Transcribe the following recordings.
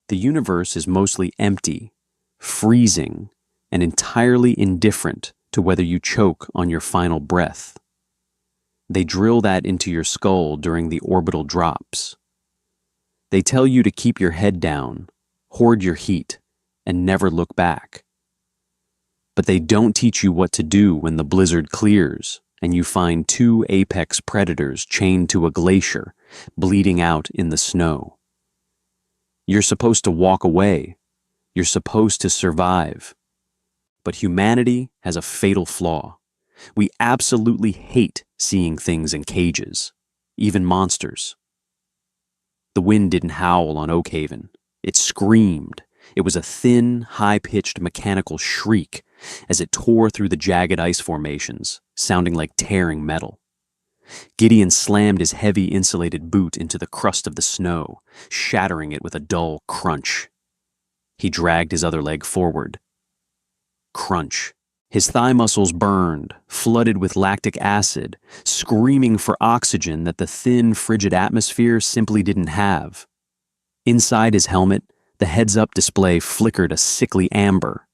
The universe is mostly empty, freezing, and entirely indifferent to whether you choke on your final breath. They drill that into your skull during the orbital drops. They tell you to keep your head down, hoard your heat, and never look back. But they don't teach you what to do when the blizzard clears and you find two apex predators chained to a glacier, bleeding out in the snow. You're supposed to walk away. You're supposed to survive. But humanity has a fatal flaw. We absolutely hate seeing things in cages, even monsters. The wind didn't howl on Oakhaven. It screamed. It was a thin, high-pitched mechanical shriek as it tore through the jagged ice formations, sounding like tearing metal. Gideon slammed his heavy insulated boot into the crust of the snow, shattering it with a dull crunch. He dragged his other leg forward. Crunch. His thigh muscles burned, flooded with lactic acid, screaming for oxygen that the thin, frigid atmosphere simply didn't have. Inside his helmet, the heads-up display flickered a sickly amber.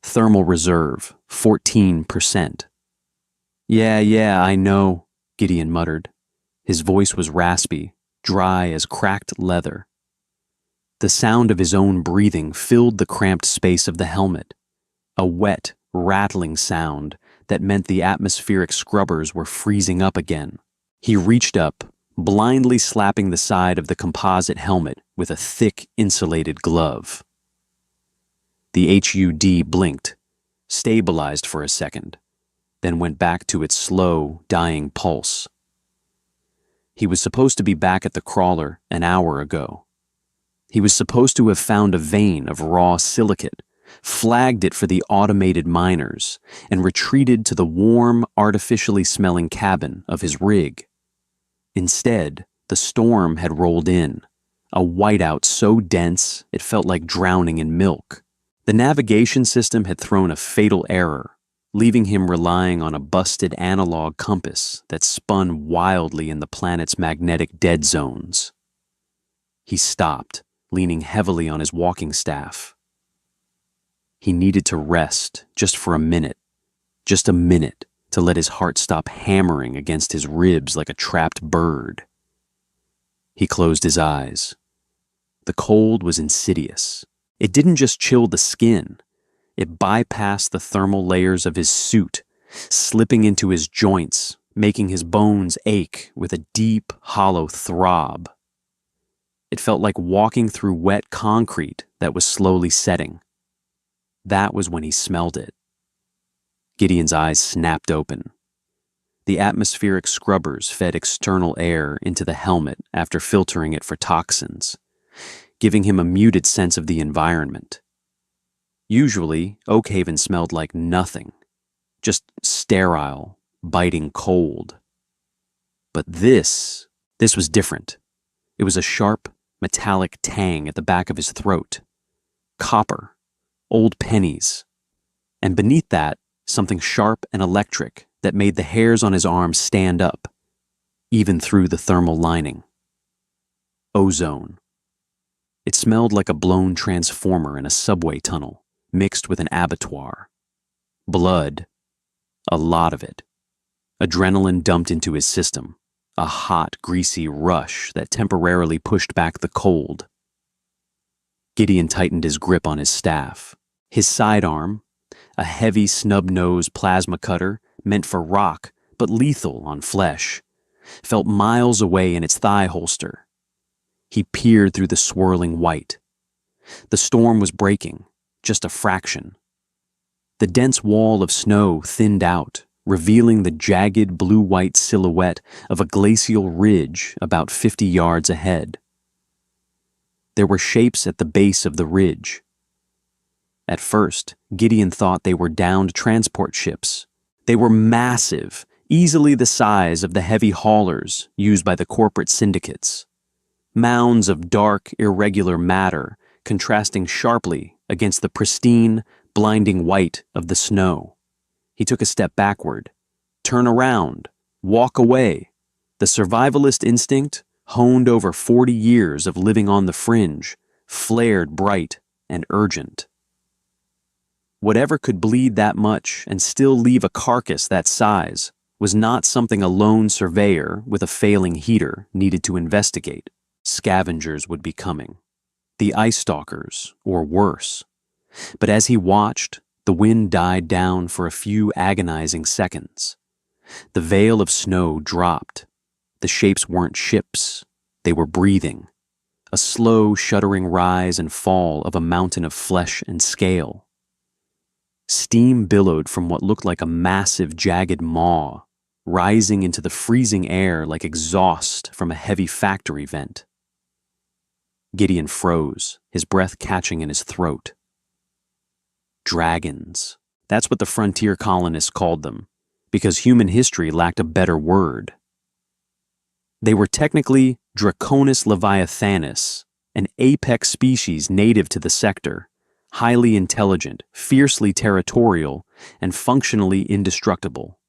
Thermal reserve, 14%. Yeah, I know, Gideon muttered. His voice was raspy, dry as cracked leather. The sound of his own breathing filled the cramped space of the helmet, a wet, rattling sound that meant the atmospheric scrubbers were freezing up again. He reached up, blindly slapping the side of the composite helmet with a thick, insulated glove. The HUD blinked, stabilized for a second, then went back to its slow, dying pulse. He was supposed to be back at the crawler an hour ago. He was supposed to have found a vein of raw silicate, flagged it for the automated miners, and retreated to the warm, artificially smelling cabin of his rig. Instead, the storm had rolled in, a whiteout so dense it felt like drowning in milk. The navigation system had thrown a fatal error, leaving him relying on a busted analog compass that spun wildly in the planet's magnetic dead zones. He stopped, leaning heavily on his walking staff. He needed to rest just for a minute, to let his heart stop hammering against his ribs like a trapped bird. He closed his eyes. The cold was insidious. It didn't just chill the skin. It bypassed the thermal layers of his suit, slipping into his joints, making his bones ache with a deep, hollow throb. It felt like walking through wet concrete that was slowly setting. That was when he smelled it. Gideon's eyes snapped open. The atmospheric scrubbers fed external air into the helmet after filtering it for toxins, giving him a muted sense of the environment. Usually, Oakhaven smelled like nothing, just sterile, biting cold. But this was different. It was a sharp, metallic tang at the back of his throat. Copper, old pennies. And beneath that, something sharp and electric that made the hairs on his arms stand up, even through the thermal lining. Ozone. It smelled like a blown transformer in a subway tunnel, mixed with an abattoir. Blood. A lot of it. Adrenaline dumped into his system, a hot, greasy rush that temporarily pushed back the cold. Gideon tightened his grip on his staff. His sidearm, a heavy snub-nosed plasma cutter meant for rock but lethal on flesh, felt miles away in its thigh holster. He peered through the swirling white. The storm was breaking, just a fraction. The dense wall of snow thinned out, revealing the jagged blue-white silhouette of a glacial ridge about 50 yards ahead. There were shapes at the base of the ridge. At first, Gideon thought they were downed transport ships. They were massive, easily the size of the heavy haulers used by the corporate syndicates. Mounds of dark, irregular matter contrasting sharply against the pristine, blinding white of the snow. He took a step backward. Turn around. Walk away. The survivalist instinct, honed over 40 years of living on the fringe, flared bright and urgent. Whatever could bleed that much and still leave a carcass that size was not something a lone surveyor with a failing heater needed to investigate. Scavengers would be coming. The ice stalkers, or worse. But as he watched, the wind died down for a few agonizing seconds. The veil of snow dropped. The shapes weren't ships. They were breathing. A slow, shuddering rise and fall of a mountain of flesh and scale. Steam billowed from what looked like a massive, jagged maw, rising into the freezing air like exhaust from a heavy factory vent. Gideon froze, his breath catching in his throat. Dragons. That's what the frontier colonists called them, because human history lacked a better word. They were technically Draconis leviathanus, an apex species native to the sector, highly intelligent, fiercely territorial, and functionally indestructible.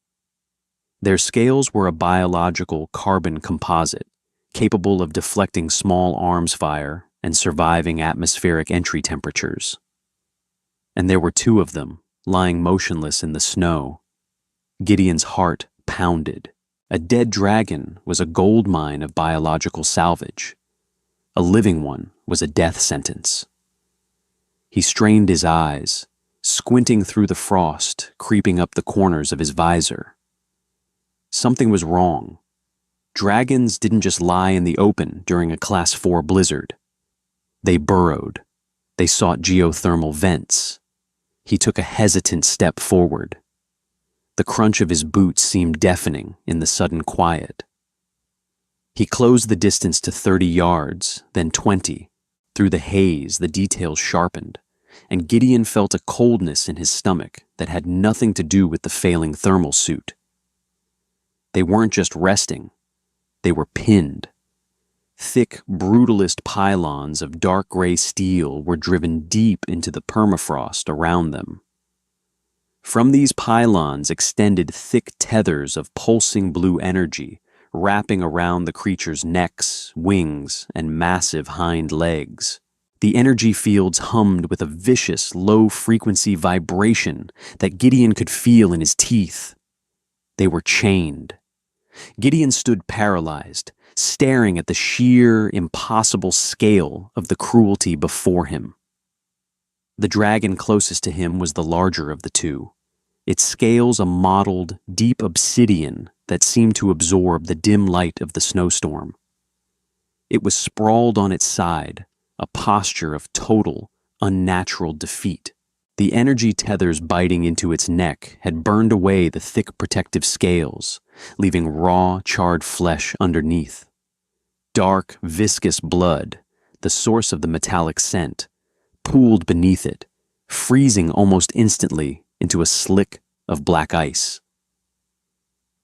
Their scales were a biological carbon composite, capable of deflecting small arms fire and surviving atmospheric entry temperatures. And there were two of them, lying motionless in the snow. Gideon's heart pounded. A dead dragon was a gold mine of biological salvage. A living one was a death sentence. He strained his eyes, squinting through the frost creeping up the corners of his visor. Something was wrong. Dragons didn't just lie in the open during a Class 4 blizzard. They burrowed. They sought geothermal vents. He took a hesitant step forward. The crunch of his boots seemed deafening in the sudden quiet. He closed the distance to 30 yards, then 20. Through the haze, the details sharpened, and Gideon felt a coldness in his stomach that had nothing to do with the failing thermal suit. They weren't just resting. They were pinned. Thick, brutalist pylons of dark gray steel were driven deep into the permafrost around them. From these pylons extended thick tethers of pulsing blue energy, wrapping around the creature's necks, wings, and massive hind legs. The energy fields hummed with a vicious, low-frequency vibration that Gideon could feel in his teeth. They were chained. Gideon stood paralyzed, staring at the sheer, impossible scale of the cruelty before him. The dragon closest to him was the larger of the two, its scales a mottled, deep obsidian that seemed to absorb the dim light of the snowstorm. It was sprawled on its side, a posture of total, unnatural defeat. The energy tethers biting into its neck had burned away the thick protective scales, leaving raw, charred flesh underneath. Dark, viscous blood, the source of the metallic scent, pooled beneath it, freezing almost instantly into a slick of black ice.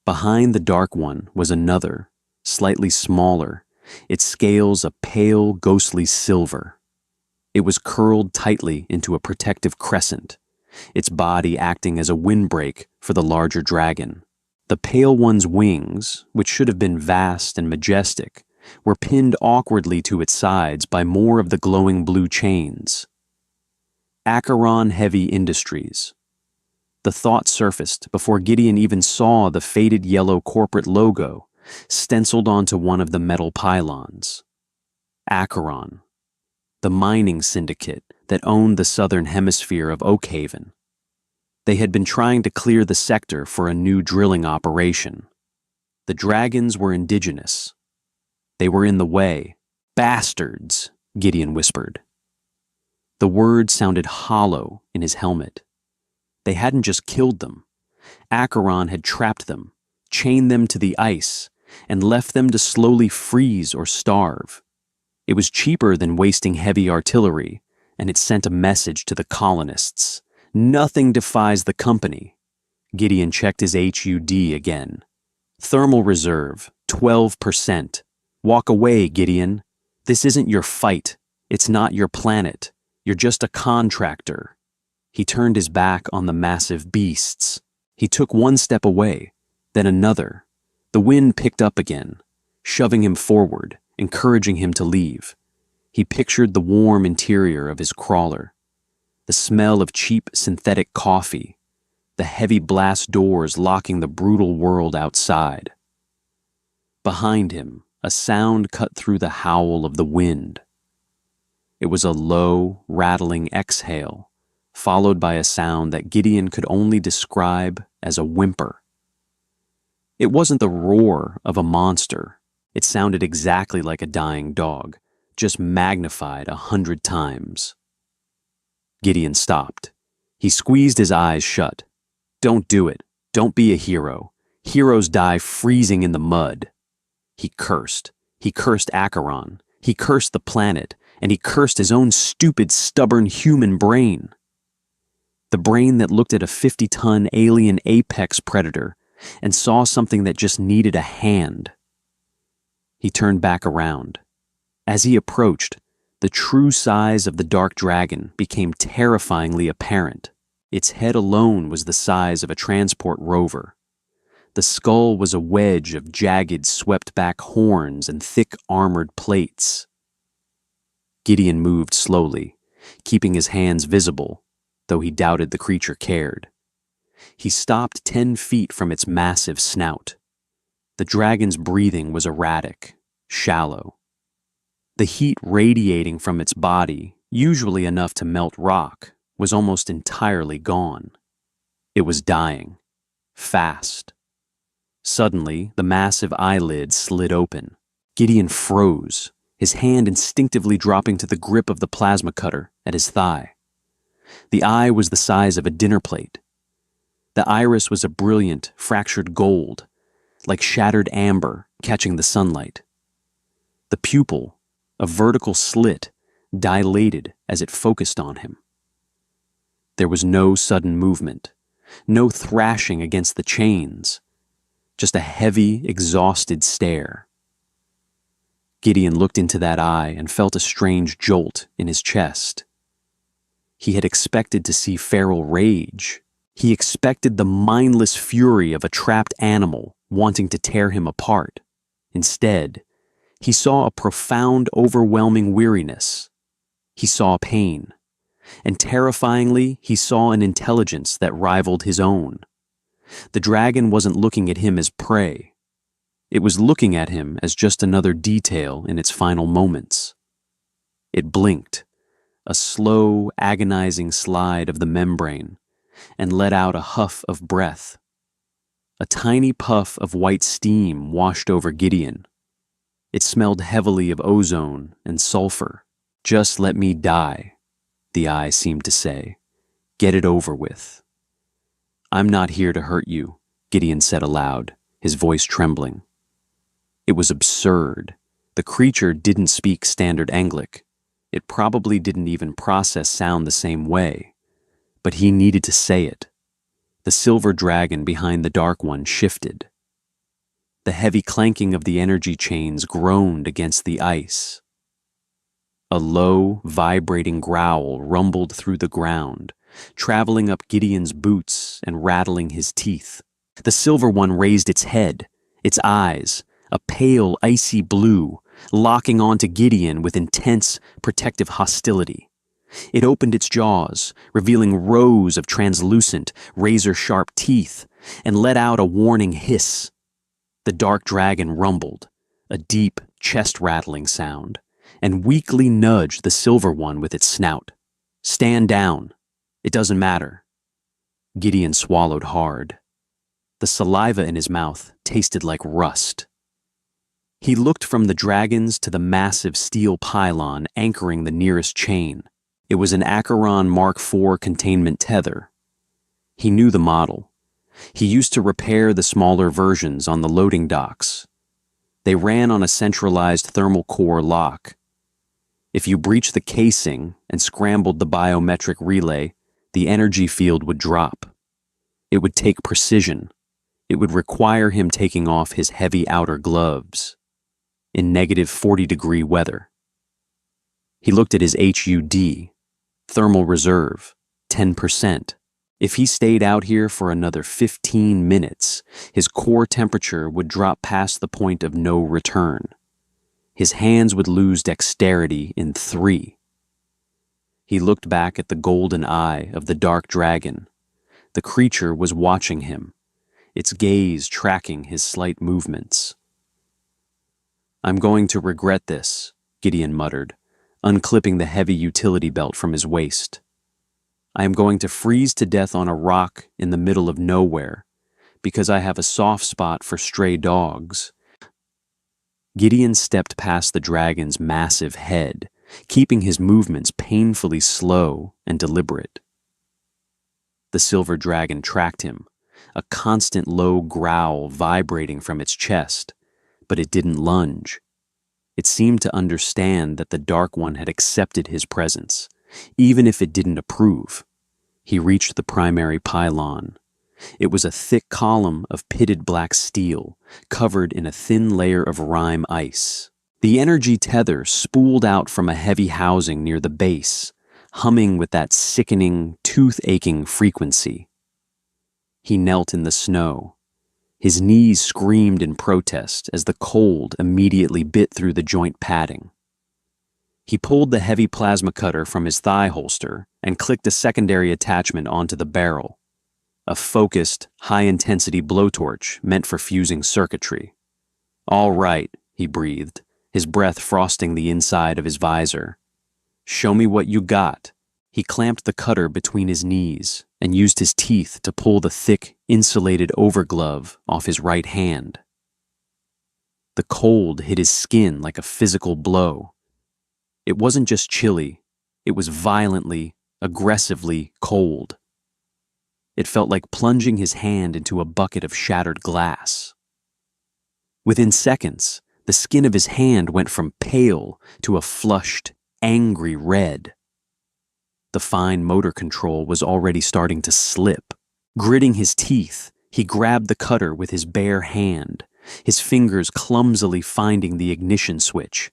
Behind the dark one was another, slightly smaller, its scales a pale, ghostly silver. It was curled tightly into a protective crescent, its body acting as a windbreak for the larger dragon. The pale one's wings, which should have been vast and majestic, were pinned awkwardly to its sides by more of the glowing blue chains. Acheron Heavy Industries. The thought surfaced before Gideon even saw the faded yellow corporate logo stenciled onto one of the metal pylons. Acheron, the mining syndicate that owned the southern hemisphere of Oakhaven. They had been trying to clear the sector for a new drilling operation. The dragons were indigenous. They were in the way. Bastards, Gideon whispered. The word sounded hollow in his helmet. They hadn't just killed them. Acheron had trapped them, chained them to the ice, and left them to slowly freeze or starve. It was cheaper than wasting heavy artillery, and it sent a message to the colonists. Nothing defies the company. Gideon checked his HUD again. Thermal reserve, 12%. Walk away, Gideon. This isn't your fight. It's not your planet. You're just a contractor. He turned his back on the massive beasts. He took one step away, then another. The wind picked up again, shoving him forward, encouraging him to leave. He pictured the warm interior of his crawler, the smell of cheap synthetic coffee, the heavy blast doors locking the brutal world outside. Behind him, a sound cut through the howl of the wind. It was a low, rattling exhale, followed by a sound that Gideon could only describe as a whimper. It wasn't the roar of a monster. It sounded exactly like a dying dog, just magnified 100 times. Gideon stopped. He squeezed his eyes shut. Don't do it. Don't be a hero. Heroes die freezing in the mud. He cursed. He cursed Acheron. He cursed the planet, and he cursed his own stupid, stubborn human brain. The brain that looked at a 50-ton alien apex predator and saw something that just needed a hand. He turned back around. As he approached, the true size of the dark dragon became terrifyingly apparent. Its head alone was the size of a transport rover. The skull was a wedge of jagged, swept-back horns and thick armored plates. Gideon moved slowly, keeping his hands visible, though he doubted the creature cared. He stopped 10 feet from its massive snout. The dragon's breathing was erratic, shallow. The heat radiating from its body, usually enough to melt rock, was almost entirely gone. It was dying, fast. Suddenly, the massive eyelids slid open. Gideon froze, his hand instinctively dropping to the grip of the plasma cutter at his thigh. The eye was the size of a dinner plate. The iris was a brilliant, fractured gold, like shattered amber catching the sunlight. The pupil, a vertical slit, dilated as it focused on him. There was no sudden movement, no thrashing against the chains, just a heavy, exhausted stare. Gideon looked into that eye and felt a strange jolt in his chest. He had expected to see feral rage. He expected the mindless fury of a trapped animal wanting to tear him apart. Instead, he saw a profound, overwhelming weariness. He saw pain. And terrifyingly, he saw an intelligence that rivaled his own. The dragon wasn't looking at him as prey. It was looking at him as just another detail in its final moments. It blinked, a slow, agonizing slide of the membrane, and let out a huff of breath. A tiny puff of white steam washed over Gideon. It smelled heavily of ozone and sulfur. Just let me die, the eye seemed to say. Get it over with. I'm not here to hurt you, Gideon said aloud, his voice trembling. It was absurd. The creature didn't speak standard Anglic. It probably didn't even process sound the same way. But he needed to say it. The silver dragon behind the dark one shifted. The heavy clanking of the energy chains groaned against the ice. A low, vibrating growl rumbled through the ground, traveling up Gideon's boots and rattling his teeth. The silver one raised its head, its eyes, a pale, icy blue, locking onto Gideon with intense, protective hostility. It opened its jaws, revealing rows of translucent, razor-sharp teeth, and let out a warning hiss. The dark dragon rumbled, a deep, chest-rattling sound, and weakly nudged the silver one with its snout. Stand down. It doesn't matter. Gideon swallowed hard. The saliva in his mouth tasted like rust. He looked from the dragons to the massive steel pylon anchoring the nearest chain. It was an Acheron Mark IV containment tether. He knew the model. He used to repair the smaller versions on the loading docks. They ran on a centralized thermal core lock. If you breached the casing and scrambled the biometric relay, the energy field would drop. It would take precision. It would require him taking off his heavy outer gloves in negative 40-degree weather. He looked at his HUD, thermal reserve, 10%. If he stayed out here for another 15 minutes, his core temperature would drop past the point of no return. His hands would lose dexterity in 3. He looked back at the golden eye of the dark dragon. The creature was watching him, its gaze tracking his slight movements. "I'm going to regret this," Gideon muttered, unclipping the heavy utility belt from his waist. "I am going to freeze to death on a rock in the middle of nowhere, because I have a soft spot for stray dogs." Gideon stepped past the dragon's massive head, keeping his movements painfully slow and deliberate. The silver dragon tracked him, a constant low growl vibrating from its chest, but it didn't lunge. It seemed to understand that the Dark One had accepted his presence, even if it didn't approve. He reached the primary pylon. It was a thick column of pitted black steel, covered in a thin layer of rime ice. The energy tether spooled out from a heavy housing near the base, humming with that sickening, tooth-aching frequency. He knelt in the snow. His knees screamed in protest as the cold immediately bit through the joint padding. He pulled the heavy plasma cutter from his thigh holster and clicked a secondary attachment onto the barrel, a focused, high-intensity blowtorch meant for fusing circuitry. "All right," he breathed, his breath frosting the inside of his visor. "Show me what you got." He clamped the cutter between his knees and used his teeth to pull the thick, insulated overglove off his right hand. The cold hit his skin like a physical blow. It wasn't just chilly, it was violently, aggressively cold. It felt like plunging his hand into a bucket of shattered glass. Within seconds, the skin of his hand went from pale to a flushed, angry red. The fine motor control was already starting to slip. Gritting his teeth, he grabbed the cutter with his bare hand, his fingers clumsily finding the ignition switch.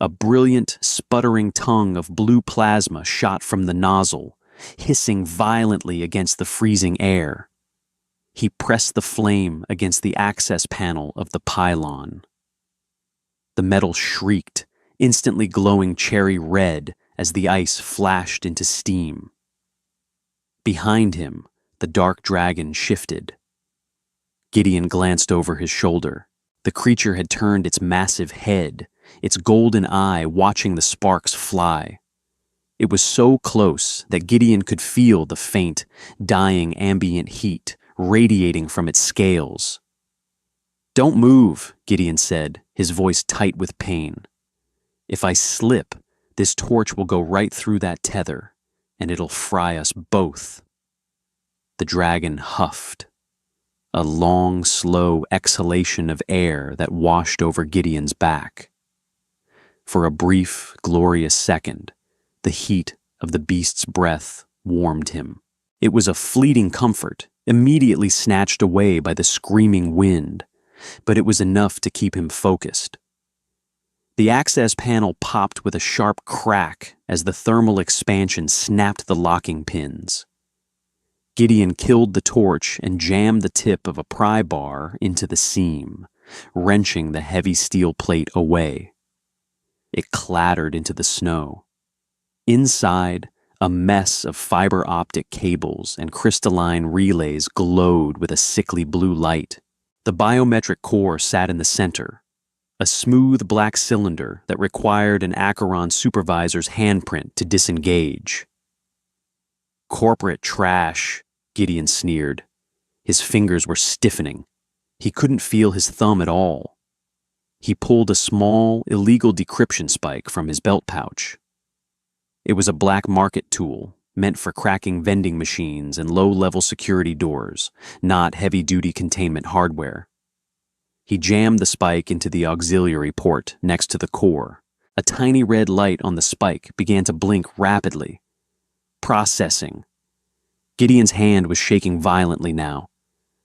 A brilliant, sputtering tongue of blue plasma shot from the nozzle, hissing violently against the freezing air. He pressed the flame against the access panel of the pylon. The metal shrieked, instantly glowing cherry red as the ice flashed into steam. Behind him, the dark dragon shifted. Gideon glanced over his shoulder. The creature had turned its massive head, its golden eye watching the sparks fly. It was so close that Gideon could feel the faint, dying ambient heat radiating from its scales. "Don't move," Gideon said, his voice tight with pain. "If I slip, this torch will go right through that tether, and it'll fry us both." The dragon huffed, a long, slow exhalation of air that washed over Gideon's back. For a brief, glorious second, the heat of the beast's breath warmed him. It was a fleeting comfort, immediately snatched away by the screaming wind, but it was enough to keep him focused. The access panel popped with a sharp crack as the thermal expansion snapped the locking pins. Gideon killed the torch and jammed the tip of a pry bar into the seam, wrenching the heavy steel plate away. It clattered into the snow. Inside, a mess of fiber optic cables and crystalline relays glowed with a sickly blue light. The biometric core sat in the center, a smooth black cylinder that required an Acheron supervisor's handprint to disengage. "Corporate trash," Gideon sneered. His fingers were stiffening. He couldn't feel his thumb at all. He pulled a small, illegal decryption spike from his belt pouch. It was a black market tool, meant for cracking vending machines and low-level security doors, not heavy-duty containment hardware. He jammed the spike into the auxiliary port next to the core. A tiny red light on the spike began to blink rapidly. Processing. Gideon's hand was shaking violently now.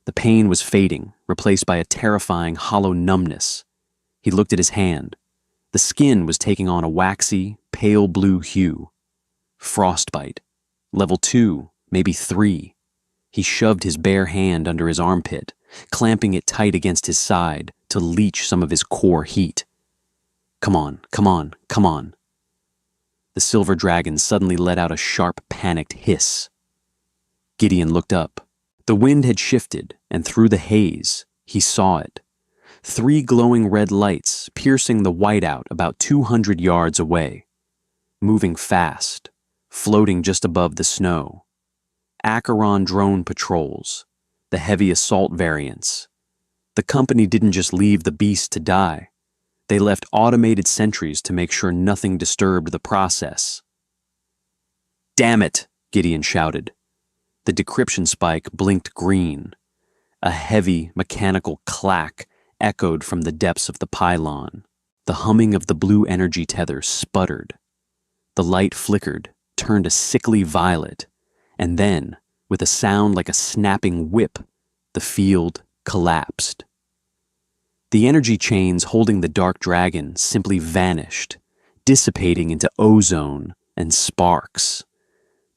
The pain was fading, replaced by a terrifying hollow numbness. He looked at his hand. The skin was taking on a waxy, pale blue hue. Frostbite. Level 2, maybe 3. He shoved his bare hand under his armpit, clamping it tight against his side to leach some of his core heat. Come on, come on, come on." The silver dragon suddenly let out a sharp, panicked hiss. Gideon looked up. The wind had shifted, and through the haze, he saw it. 3 glowing red lights piercing the whiteout about 200 yards away. Moving fast, floating just above the snow. Acheron drone patrols, the heavy assault variants. The company didn't just leave the beast to die. They left automated sentries to make sure nothing disturbed the process. "Damn it!" Gideon shouted. The decryption spike blinked green. A heavy, mechanical clack echoed from the depths of the pylon. The humming of the blue energy tether sputtered. The light flickered, turned a sickly violet, and then, with a sound like a snapping whip, the field collapsed. The energy chains holding the dark dragon simply vanished, dissipating into ozone and sparks.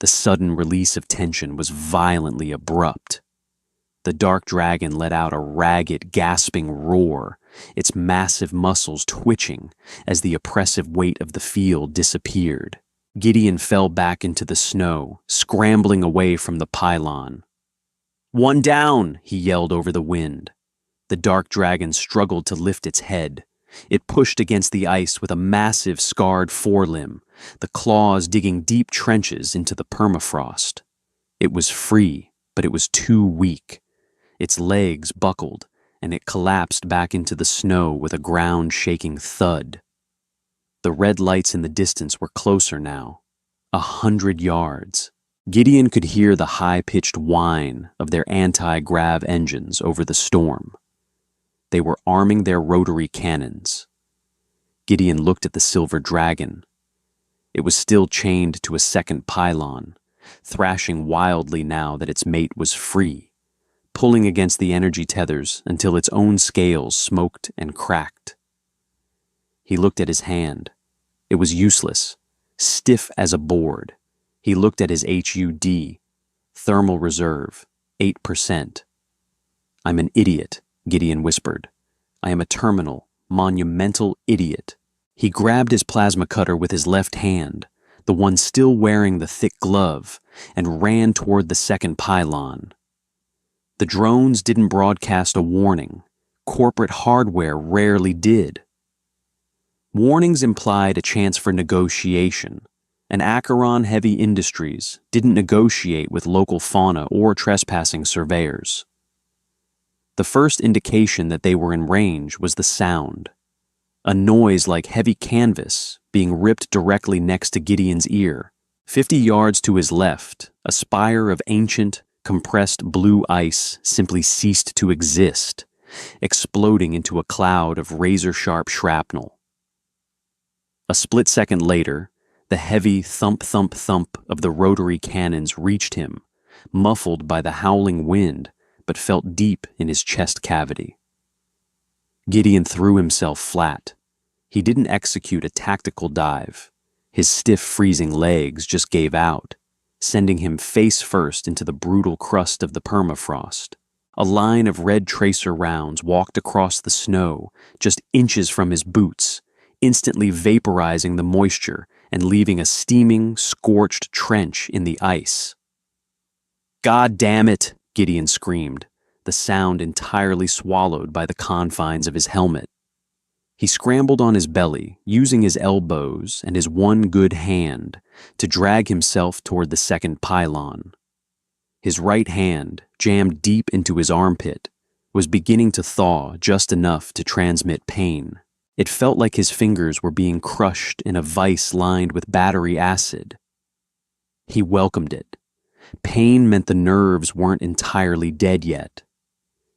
The sudden release of tension was violently abrupt. The dark dragon let out a ragged, gasping roar, its massive muscles twitching as the oppressive weight of the field disappeared. Gideon fell back into the snow, scrambling away from the pylon. "One down!" he yelled over the wind. The dark dragon struggled to lift its head. It pushed against the ice with a massive, scarred forelimb, the claws digging deep trenches into the permafrost. It was free, but it was too weak. Its legs buckled, and it collapsed back into the snow with a ground-shaking thud. The red lights in the distance were closer now, 100 yards. Gideon could hear the high-pitched whine of their anti-grav engines over the storm. They were arming their rotary cannons. Gideon looked at the silver dragon. It was still chained to a second pylon, thrashing wildly now that its mate was free, pulling against the energy tethers until its own scales smoked and cracked. He looked at his hand. It was useless, stiff as a board. He looked at his HUD, thermal reserve, 8%. "I'm an idiot," Gideon whispered. "I am a terminal, monumental idiot." He grabbed his plasma cutter with his left hand, the one still wearing the thick glove, and ran toward the second pylon. The drones didn't broadcast a warning. Corporate hardware rarely did. Warnings implied a chance for negotiation, and Acheron Heavy Industries didn't negotiate with local fauna or trespassing surveyors. The first indication that they were in range was the sound, a noise like heavy canvas being ripped directly next to Gideon's ear. 50 yards to his left, a spire of ancient, compressed blue ice simply ceased to exist, exploding into a cloud of razor-sharp shrapnel. A split second later, the heavy thump-thump-thump of the rotary cannons reached him, muffled by the howling wind, but felt deep in his chest cavity. Gideon threw himself flat. He didn't execute a tactical dive. His stiff, freezing legs just gave out, sending him face first into the brutal crust of the permafrost. A line of red tracer rounds walked across the snow, just inches from his boots, instantly vaporizing the moisture and leaving a steaming, scorched trench in the ice. "God damn it!" Gideon screamed, the sound entirely swallowed by the confines of his helmet. He scrambled on his belly, using his elbows and his one good hand to drag himself toward the second pylon. His right hand, jammed deep into his armpit, was beginning to thaw just enough to transmit pain. It felt like his fingers were being crushed in a vise lined with battery acid. He welcomed it. Pain meant the nerves weren't entirely dead yet.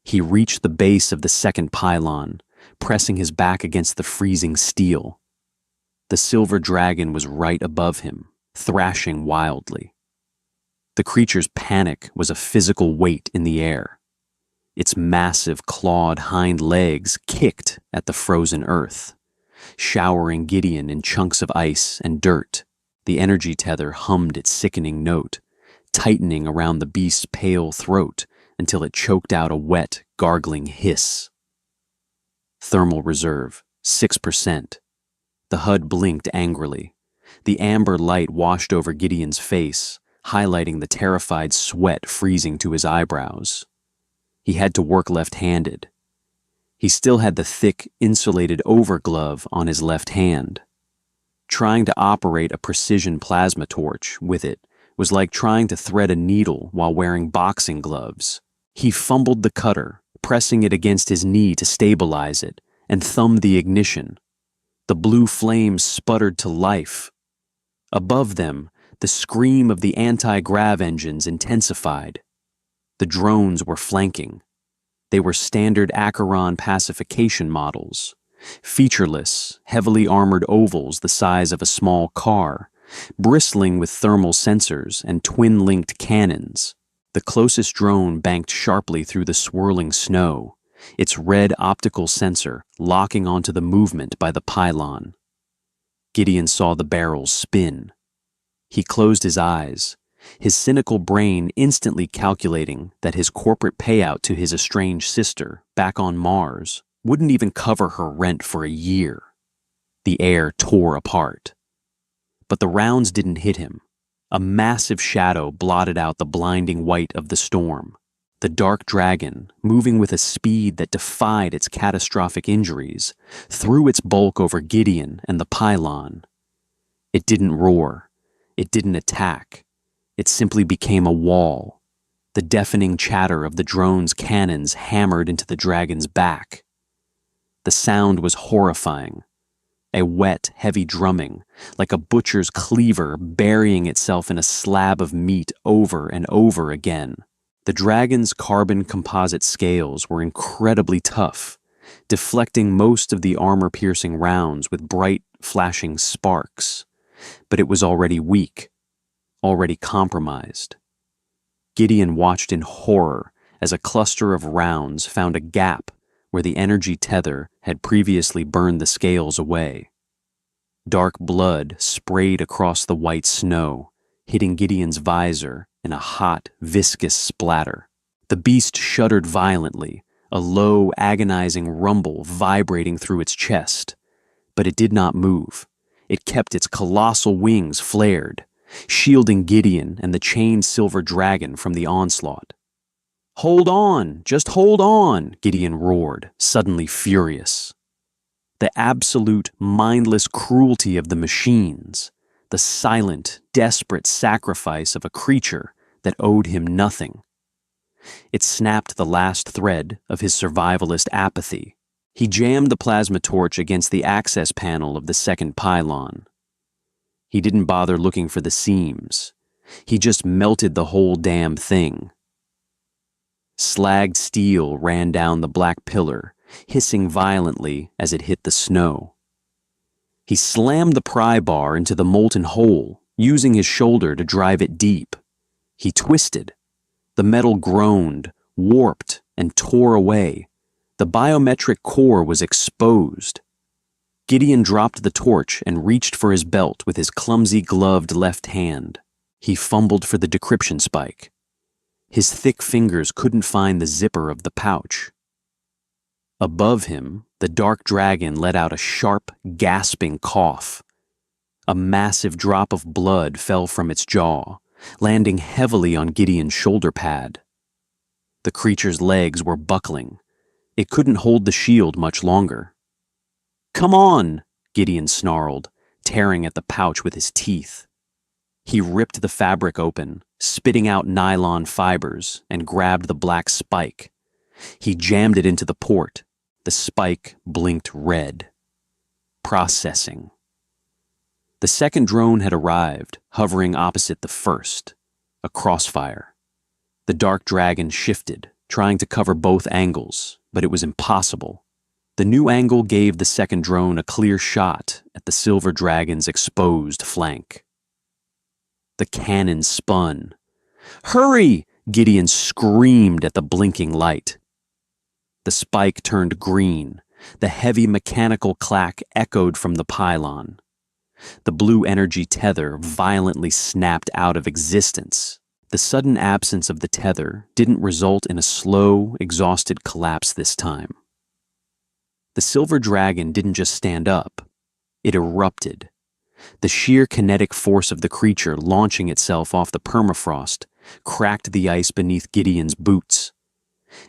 He reached the base of the second pylon, pressing his back against the freezing steel. The silver dragon was right above him, thrashing wildly. The creature's panic was a physical weight in the air. Its massive clawed hind legs kicked at the frozen earth, showering Gideon in chunks of ice and dirt. The energy tether hummed its sickening note, tightening around the beast's pale throat until it choked out a wet, gargling hiss. Thermal reserve, 6%. The HUD blinked angrily. The amber light washed over Gideon's face, highlighting the terrified sweat freezing to his eyebrows. He had to work left-handed. He still had the thick, insulated overglove on his left hand. Trying to operate a precision plasma torch with it was like trying to thread a needle while wearing boxing gloves. He fumbled the cutter, pressing it against his knee to stabilize it, and thumbed the ignition. The blue flames sputtered to life. Above them, the scream of the anti-grav engines intensified. The drones were flanking. They were standard Acheron pacification models, featureless, heavily armored ovals the size of a small car, bristling with thermal sensors and twin-linked cannons. The closest drone banked sharply through the swirling snow, its red optical sensor locking onto the movement by the pylon. Gideon saw the barrels spin. He closed his eyes, his cynical brain instantly calculating that his corporate payout to his estranged sister back on Mars wouldn't even cover her rent for a year. The air tore apart. But the rounds didn't hit him. A massive shadow blotted out the blinding white of the storm. The dark dragon, moving with a speed that defied its catastrophic injuries, threw its bulk over Gideon and the pylon. It didn't roar. It didn't attack. It simply became a wall. The deafening chatter of the drone's cannons hammered into the dragon's back. The sound was horrifying. A wet, heavy drumming, like a butcher's cleaver burying itself in a slab of meat over and over again. The dragon's carbon composite scales were incredibly tough, deflecting most of the armor-piercing rounds with bright, flashing sparks. But it was already weak, already compromised. Gideon watched in horror as a cluster of rounds found a gap where the energy tether had previously burned the scales away. Dark blood sprayed across the white snow, hitting Gideon's visor in a hot, viscous splatter. The beast shuddered violently, a low, agonizing rumble vibrating through its chest. But it did not move. It kept its colossal wings flared, shielding Gideon and the chained silver dragon from the onslaught. "Hold on! Just hold on!" Gideon roared, suddenly furious. The absolute, mindless cruelty of the machines, the silent, desperate sacrifice of a creature that owed him nothing. It snapped the last thread of his survivalist apathy. He jammed the plasma torch against the access panel of the second pylon. He didn't bother looking for the seams. He just melted the whole damn thing. Slagged steel ran down the black pillar, hissing violently as it hit the snow. He slammed the pry bar into the molten hole, using his shoulder to drive it deep. He twisted. The metal groaned, warped, and tore away. The biometric core was exposed. Gideon dropped the torch and reached for his belt with his clumsy gloved left hand. He fumbled for the decryption spike. His thick fingers couldn't find the zipper of the pouch. Above him, the dark dragon let out a sharp, gasping cough. A massive drop of blood fell from its jaw, landing heavily on Gideon's shoulder pad. The creature's legs were buckling. It couldn't hold the shield much longer. "Come on!" Gideon snarled, tearing at the pouch with his teeth. He ripped the fabric open, spitting out nylon fibers, and grabbed the black spike. He jammed it into the port. The spike blinked red. Processing. The second drone had arrived, hovering opposite the first. A crossfire. The dark dragon shifted, trying to cover both angles, but it was impossible. The new angle gave the second drone a clear shot at the silver dragon's exposed flank. The cannon spun. "Hurry!" Gideon screamed at the blinking light. The spike turned green. The heavy mechanical clack echoed from the pylon. The blue energy tether violently snapped out of existence. The sudden absence of the tether didn't result in a slow, exhausted collapse this time. The silver dragon didn't just stand up. It erupted. The sheer kinetic force of the creature launching itself off the permafrost cracked the ice beneath Gideon's boots.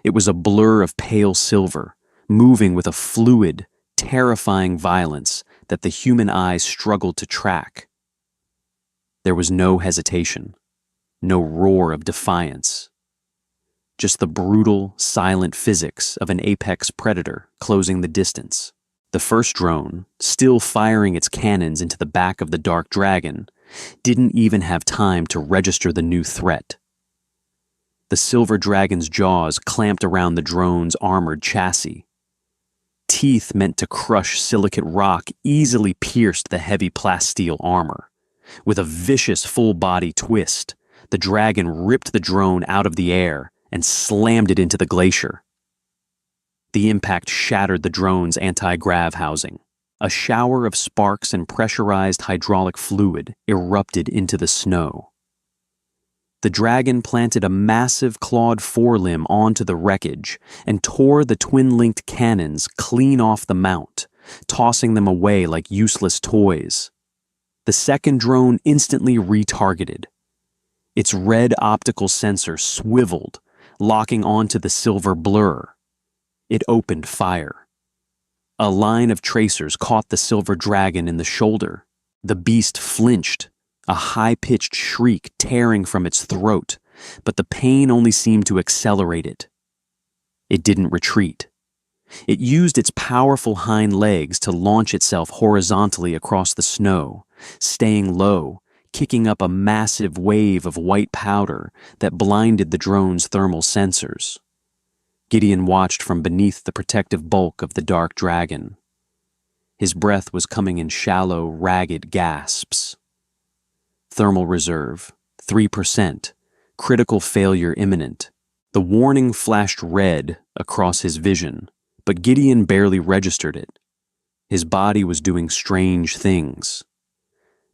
It was a blur of pale silver, moving with a fluid, terrifying violence that the human eyes struggled to track. There was no hesitation, no roar of defiance. Just the brutal, silent physics of an apex predator closing the distance. The first drone, still firing its cannons into the back of the dark dragon, didn't even have time to register the new threat. The silver dragon's jaws clamped around the drone's armored chassis. Teeth meant to crush silicate rock easily pierced the heavy plasteel armor. With a vicious full-body twist, the dragon ripped the drone out of the air and slammed it into the glacier. The impact shattered the drone's anti-grav housing. A shower of sparks and pressurized hydraulic fluid erupted into the snow. The dragon planted a massive clawed forelimb onto the wreckage and tore the twin-linked cannons clean off the mount, tossing them away like useless toys. The second drone instantly retargeted. Its red optical sensor swiveled, locking onto the silver blur. It opened fire. A line of tracers caught the silver dragon in the shoulder. The beast flinched, a high-pitched shriek tearing from its throat, but the pain only seemed to accelerate it. It didn't retreat. It used its powerful hind legs to launch itself horizontally across the snow, staying low, kicking up a massive wave of white powder that blinded the drone's thermal sensors. Gideon watched from beneath the protective bulk of the dark dragon. His breath was coming in shallow, ragged gasps. Thermal reserve, 3%, critical failure imminent. The warning flashed red across his vision, but Gideon barely registered it. His body was doing strange things.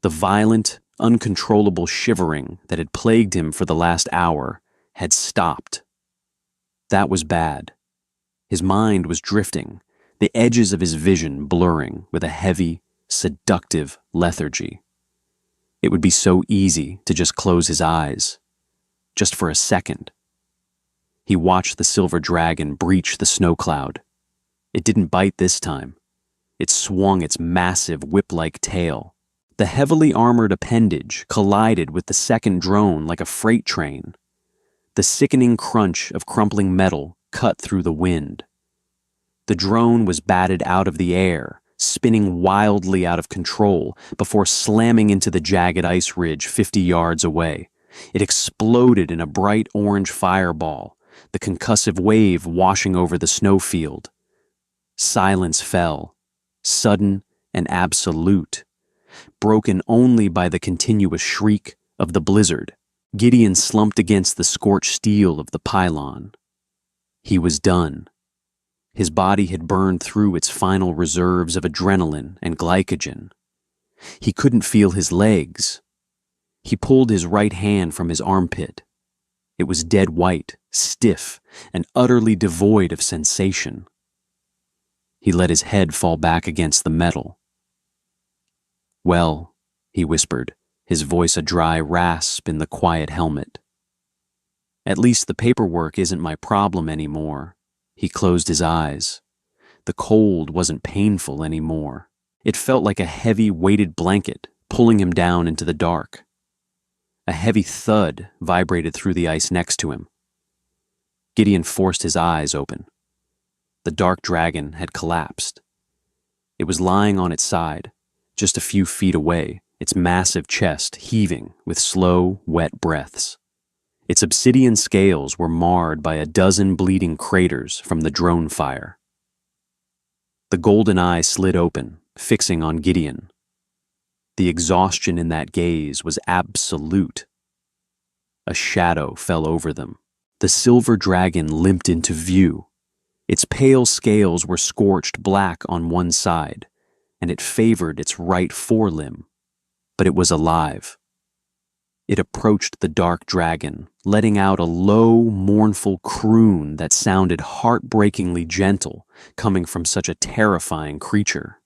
The violent, uncontrollable shivering that had plagued him for the last hour had stopped. That was bad. His mind was drifting, the edges of his vision blurring with a heavy, seductive lethargy. It would be so easy to just close his eyes, just for a second. He watched the silver dragon breach the snow cloud. It didn't bite this time. It swung its massive whip-like tail. The heavily armored appendage collided with the second drone like a freight train. The sickening crunch of crumpling metal cut through the wind. The drone was batted out of the air, spinning wildly out of control before slamming into the jagged ice ridge 50 yards away. It exploded in a bright orange fireball, the concussive wave washing over the snowfield. Silence fell, sudden and absolute, broken only by the continuous shriek of the blizzard. Gideon slumped against the scorched steel of the pylon. He was done. His body had burned through its final reserves of adrenaline and glycogen. He couldn't feel his legs. He pulled his right hand from his armpit. It was dead white, stiff, and utterly devoid of sensation. He let his head fall back against the metal. "Well," he whispered, his voice a dry rasp in the quiet helmet. "At least the paperwork isn't my problem anymore." He closed his eyes. The cold wasn't painful anymore. It felt like a heavy, weighted blanket pulling him down into the dark. A heavy thud vibrated through the ice next to him. Gideon forced his eyes open. The dark dragon had collapsed. It was lying on its side, just a few feet away, its massive chest heaving with slow, wet breaths. Its obsidian scales were marred by a dozen bleeding craters from the drone fire. The golden eye slid open, fixing on Gideon. The exhaustion in that gaze was absolute. A shadow fell over them. The silver dragon limped into view. Its pale scales were scorched black on one side, and it favored its right forelimb. But it was alive. It approached the dark dragon, letting out a low, mournful croon that sounded heartbreakingly gentle, coming from such a terrifying creature.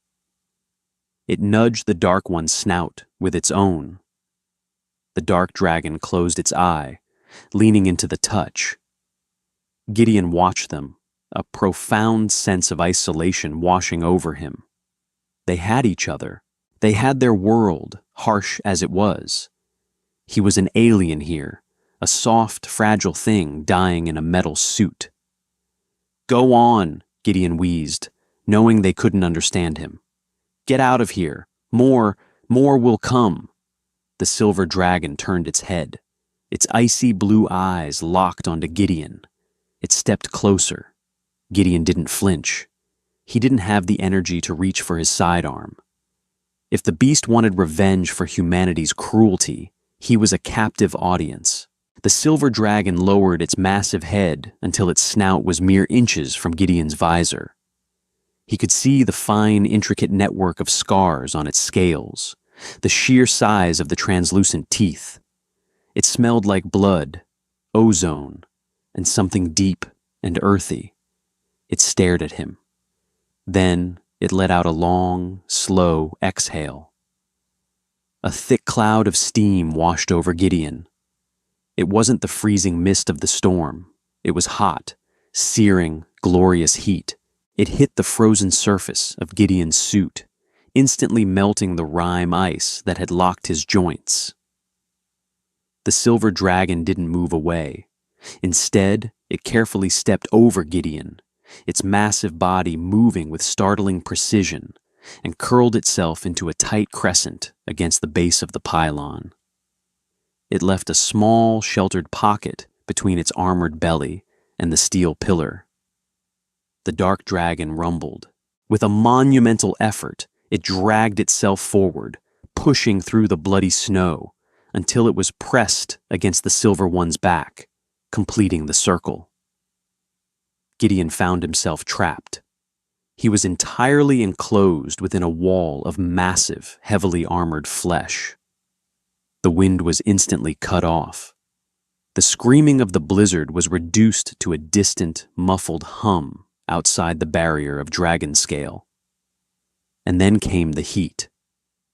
It nudged the Dark One's snout with its own. The dark dragon closed its eye, leaning into the touch. Gideon watched them, a profound sense of isolation washing over him. They had each other. They had their world, harsh as it was. He was an alien here, a soft, fragile thing dying in a metal suit. "Go on," Gideon wheezed, knowing they couldn't understand him. "Get out of here. More will come." The silver dragon turned its head. Its icy blue eyes locked onto Gideon. It stepped closer. Gideon didn't flinch. He didn't have the energy to reach for his sidearm. If the beast wanted revenge for humanity's cruelty, he was a captive audience. The silver dragon lowered its massive head until its snout was mere inches from Gideon's visor. He could see the fine, intricate network of scars on its scales, the sheer size of the translucent teeth. It smelled like blood, ozone, and something deep and earthy. It stared at him. Then it let out a long, slow exhale. A thick cloud of steam washed over Gideon. It wasn't the freezing mist of the storm. It was hot, searing, glorious heat. It hit the frozen surface of Gideon's suit, instantly melting the rime ice that had locked his joints. The silver dragon didn't move away. Instead, it carefully stepped over Gideon, its massive body moving with startling precision, and curled itself into a tight crescent against the base of the pylon. It left a small, sheltered pocket between its armored belly and the steel pillar. The dark dragon rumbled. With a monumental effort, it dragged itself forward, pushing through the bloody snow until it was pressed against the silver one's back, completing the circle. Gideon found himself trapped. He was entirely enclosed within a wall of massive, heavily armored flesh. The wind was instantly cut off. The screaming of the blizzard was reduced to a distant, muffled hum outside the barrier of dragon scale. And then came the heat.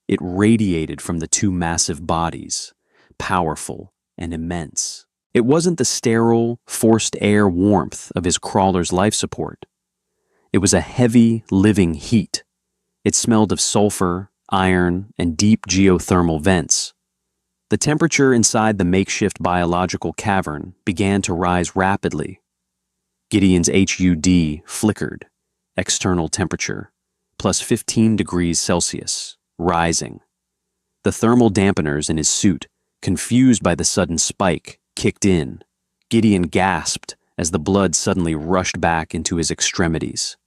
It radiated from the two massive bodies, powerful and immense. It wasn't the sterile, forced air warmth of his crawler's life support. It was a heavy, living heat. It smelled of sulfur, iron, and deep geothermal vents. The temperature inside the makeshift biological cavern began to rise rapidly. Gideon's HUD flickered, external temperature, plus 15 degrees Celsius, rising. The thermal dampeners in his suit, confused by the sudden spike, kicked in. Gideon gasped as the blood suddenly rushed back into his extremities.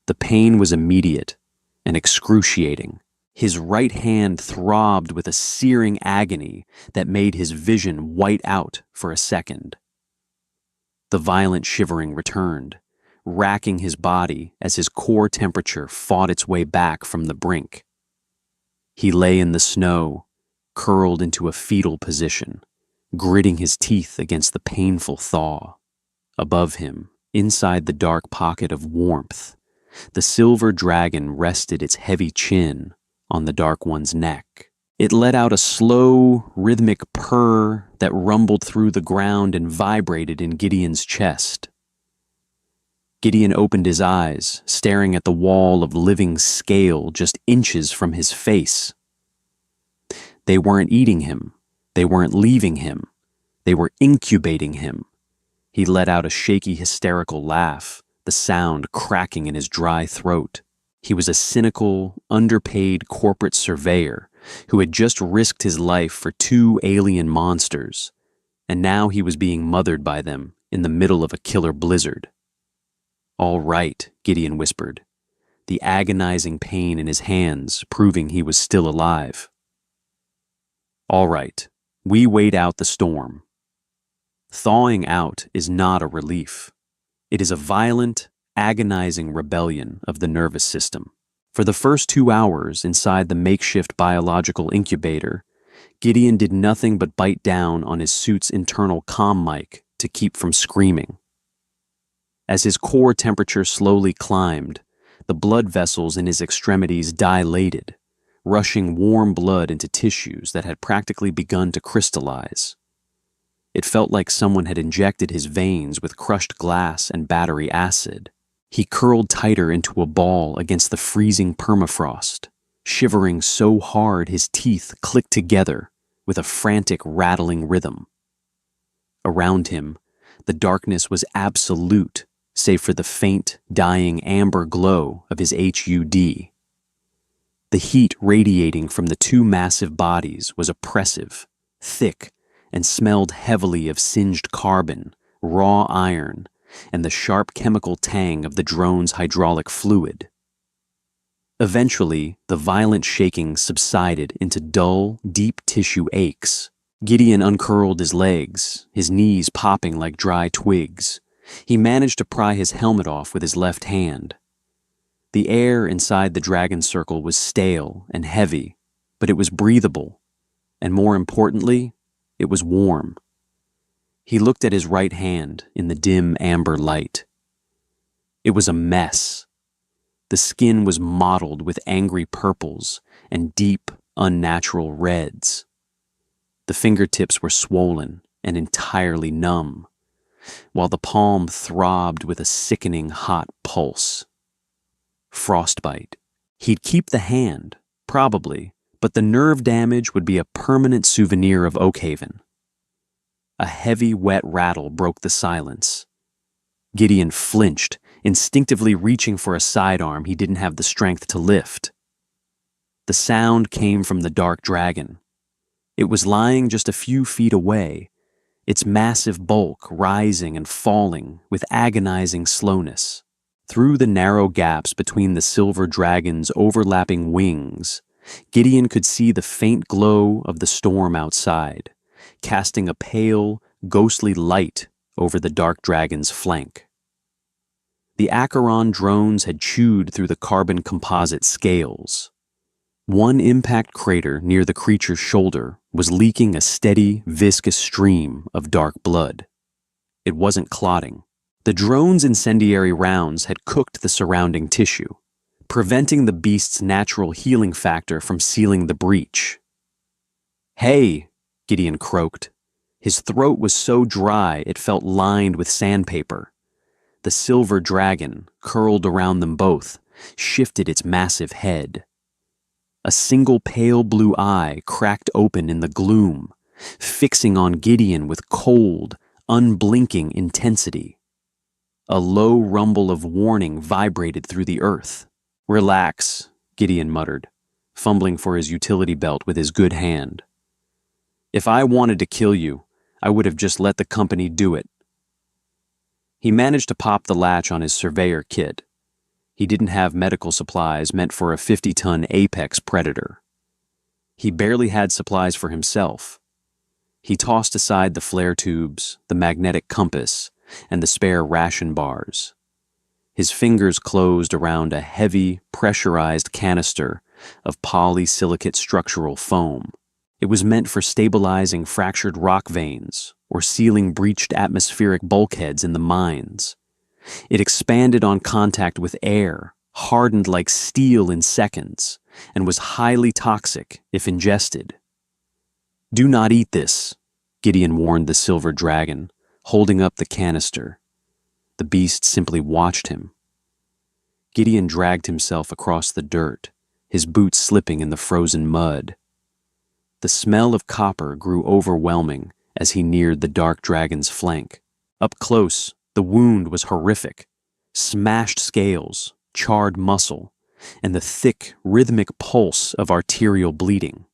The pain was immediate and excruciating. His right hand throbbed with a searing agony that made his vision white out for a second. The violent shivering returned, racking his body as his core temperature fought its way back from the brink. He lay in the snow, curled into a fetal position, gritting his teeth against the painful thaw. Above him, inside the dark pocket of warmth, the silver dragon rested its heavy chin on the Dark One's neck. It let out a slow, rhythmic purr that rumbled through the ground and vibrated in Gideon's chest. Gideon opened his eyes, staring at the wall of living scale just inches from his face. They weren't eating him. They weren't leaving him. They were incubating him. He let out a shaky, hysterical laugh, the sound cracking in his dry throat. He was a cynical, underpaid corporate surveyor who had just risked his life for two alien monsters, and now he was being mothered by them in the middle of a killer blizzard. "All right," Gideon whispered, the agonizing pain in his hands proving he was still alive. "All right, we wait out the storm." Thawing out is not a relief. It is a violent, agonizing rebellion of the nervous system. For the first 2 hours inside the makeshift biological incubator, Gideon did nothing but bite down on his suit's internal comm mic to keep from screaming. As his core temperature slowly climbed, the blood vessels in his extremities dilated, rushing warm blood into tissues that had practically begun to crystallize. It felt like someone had injected his veins with crushed glass and battery acid. He curled tighter into a ball against the freezing permafrost, shivering so hard his teeth clicked together with a frantic rattling rhythm. Around him, the darkness was absolute, save for the faint, dying amber glow of his HUD. The heat radiating from the two massive bodies was oppressive, thick, and smelled heavily of singed carbon, raw iron, and the sharp chemical tang of the drone's hydraulic fluid. Eventually, the violent shaking subsided into dull, deep-tissue aches. Gideon uncurled his legs, his knees popping like dry twigs. He managed to pry his helmet off with his left hand. The air inside the dragon circle was stale and heavy, but it was breathable, and more importantly, it was warm. He looked at his right hand in the dim amber light. It was a mess. The skin was mottled with angry purples and deep, unnatural reds. The fingertips were swollen and entirely numb, while the palm throbbed with a sickening hot pulse. Frostbite. He'd keep the hand, probably, but the nerve damage would be a permanent souvenir of Oakhaven. A heavy, wet rattle broke the silence. Gideon flinched, instinctively reaching for a sidearm he didn't have the strength to lift. The sound came from the dark dragon. It was lying just a few feet away, its massive bulk rising and falling with agonizing slowness. Through the narrow gaps between the silver dragon's overlapping wings, Gideon could see the faint glow of the storm outside, casting a pale, ghostly light over the dark dragon's flank. The Acheron drones had chewed through the carbon composite scales. One impact crater near the creature's shoulder was leaking a steady, viscous stream of dark blood. It wasn't clotting. The drone's incendiary rounds had cooked the surrounding tissue, preventing the beast's natural healing factor from sealing the breach. "Hey," Gideon croaked. His throat was so dry it felt lined with sandpaper. The silver dragon, curled around them both, shifted its massive head. A single pale blue eye cracked open in the gloom, fixing on Gideon with cold, unblinking intensity. A low rumble of warning vibrated through the earth. "Relax," Gideon muttered, fumbling for his utility belt with his good hand. "If I wanted to kill you, I would have just let the company do it." He managed to pop the latch on his surveyor kit. He didn't have medical supplies meant for a 50-ton apex predator. He barely had supplies for himself. He tossed aside the flare tubes, the magnetic compass, and the spare ration bars. His fingers closed around a heavy, pressurized canister of polysilicate structural foam. It was meant for stabilizing fractured rock veins or sealing breached atmospheric bulkheads in the mines. It expanded on contact with air, hardened like steel in seconds, and was highly toxic if ingested. "Do not eat this," Gideon warned the silver dragon, holding up the canister. The beast simply watched him. Gideon dragged himself across the dirt, his boots slipping in the frozen mud. The smell of copper grew overwhelming as he neared the dark dragon's flank. Up close, the wound was horrific. Smashed scales, charred muscle, and the thick, rhythmic pulse of arterial bleeding.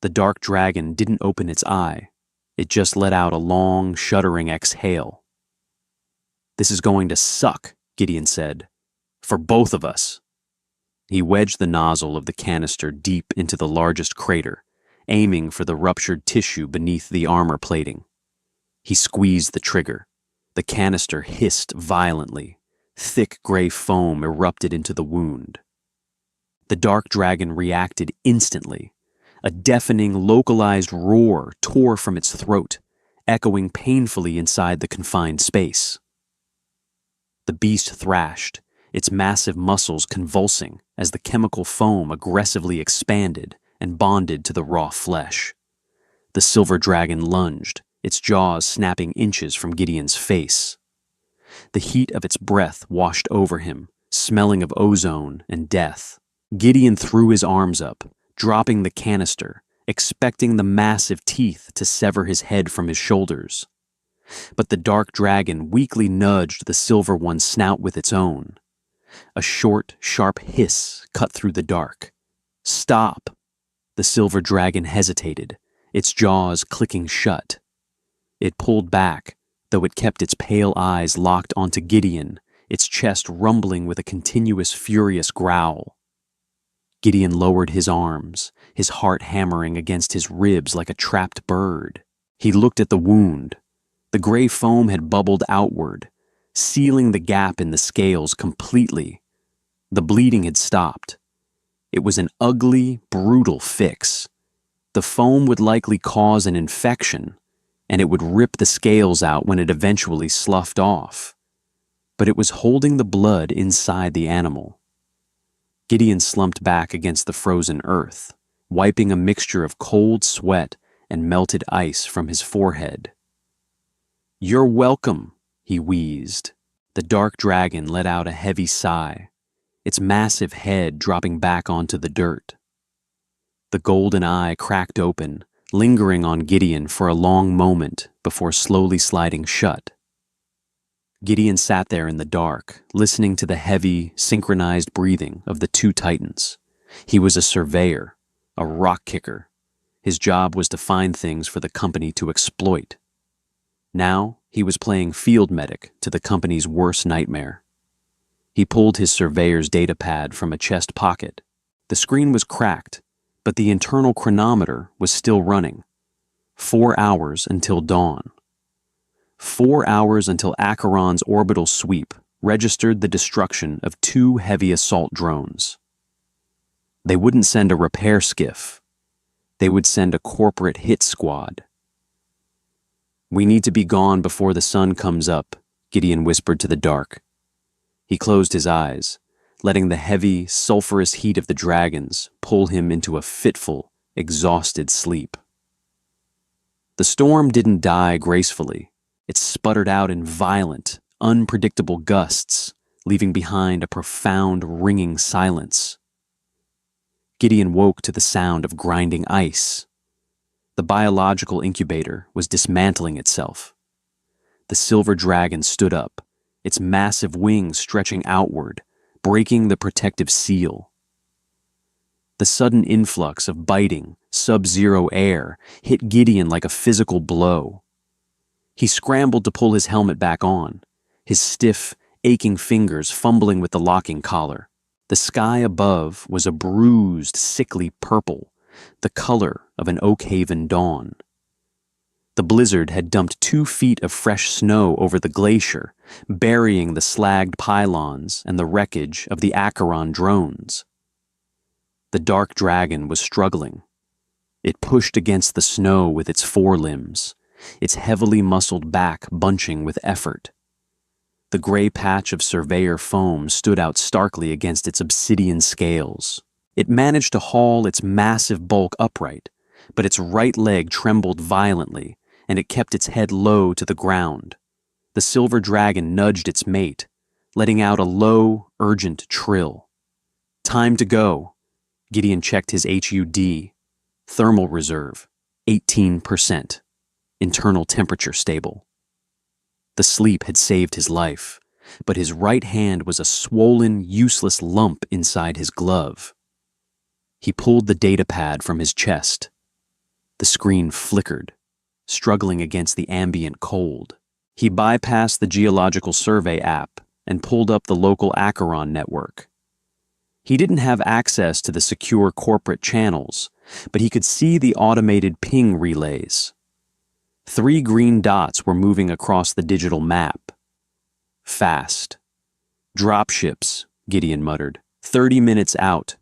The dark dragon didn't open its eye. It just let out a long, shuddering exhale. "This is going to suck," Gideon said. "For both of us." He wedged the nozzle of the canister deep into the largest crater, aiming for the ruptured tissue beneath the armor plating. He squeezed the trigger. The canister hissed violently. Thick gray foam erupted into the wound. The dark dragon reacted instantly. A deafening, localized roar tore from its throat, echoing painfully inside the confined space. The beast thrashed, its massive muscles convulsing as the chemical foam aggressively expanded and bonded to the raw flesh. The silver dragon lunged, its jaws snapping inches from Gideon's face. The heat of its breath washed over him, smelling of ozone and death. Gideon threw his arms up, dropping the canister, expecting the massive teeth to sever his head from his shoulders. But the dark dragon weakly nudged the silver one's snout with its own. A short, sharp hiss cut through the dark. "Stop!" The silver dragon hesitated, its jaws clicking shut. It pulled back, though it kept its pale eyes locked onto Gideon, its chest rumbling with a continuous furious growl. Gideon lowered his arms, his heart hammering against his ribs like a trapped bird. He looked at the wound. The gray foam had bubbled outward, sealing the gap in the scales completely. The bleeding had stopped. It was an ugly, brutal fix. The foam would likely cause an infection, and it would rip the scales out when it eventually sloughed off. But it was holding the blood inside the animal. Gideon slumped back against the frozen earth, wiping a mixture of cold sweat and melted ice from his forehead. "You're welcome," he wheezed. The dark dragon let out a heavy sigh, its massive head dropping back onto the dirt. The golden eye cracked open, lingering on Gideon for a long moment before slowly sliding shut. Gideon sat there in the dark, listening to the heavy, synchronized breathing of the two titans. He was a surveyor, a rock kicker. His job was to find things for the company to exploit. Now, he was playing field medic to the company's worst nightmare. He pulled his surveyor's data pad from a chest pocket. The screen was cracked, but the internal chronometer was still running. 4 hours until dawn. 4 hours until Acheron's orbital sweep registered the destruction of 2 heavy assault drones. They wouldn't send a repair skiff. They would send a corporate hit squad. "We need to be gone before the sun comes up," Gideon whispered to the dark. He closed his eyes, letting the heavy, sulfurous heat of the dragons pull him into a fitful, exhausted sleep. The storm didn't die gracefully. It sputtered out in violent, unpredictable gusts, leaving behind a profound, ringing silence. Gideon woke to the sound of grinding ice. The biological incubator was dismantling itself. The silver dragon stood up, its massive wings stretching outward, breaking the protective seal. The sudden influx of biting, sub-zero air hit Gideon like a physical blow. He scrambled to pull his helmet back on, his stiff, aching fingers fumbling with the locking collar. The sky above was a bruised, sickly purple, the color of an Oakhaven dawn. The blizzard had dumped 2 feet of fresh snow over the glacier, burying the slagged pylons and the wreckage of the Acheron drones. The dark dragon was struggling. It pushed against the snow with its forelimbs, its heavily muscled back bunching with effort. The gray patch of surveyor foam stood out starkly against its obsidian scales. It managed to haul its massive bulk upright, but its right leg trembled violently, and it kept its head low to the ground. The silver dragon nudged its mate, letting out a low, urgent trill. "Time to go." Gideon checked his HUD. Thermal reserve, 18%. Internal temperature stable. The sleep had saved his life, but his right hand was a swollen, useless lump inside his glove. He pulled the data pad from his chest. The screen flickered, struggling against the ambient cold. He bypassed the Geological Survey app and pulled up the local Acheron network. He didn't have access to the secure corporate channels, but he could see the automated ping relays. 3 green dots were moving across the digital map. "Fast. Dropships," Gideon muttered. 30 minutes out."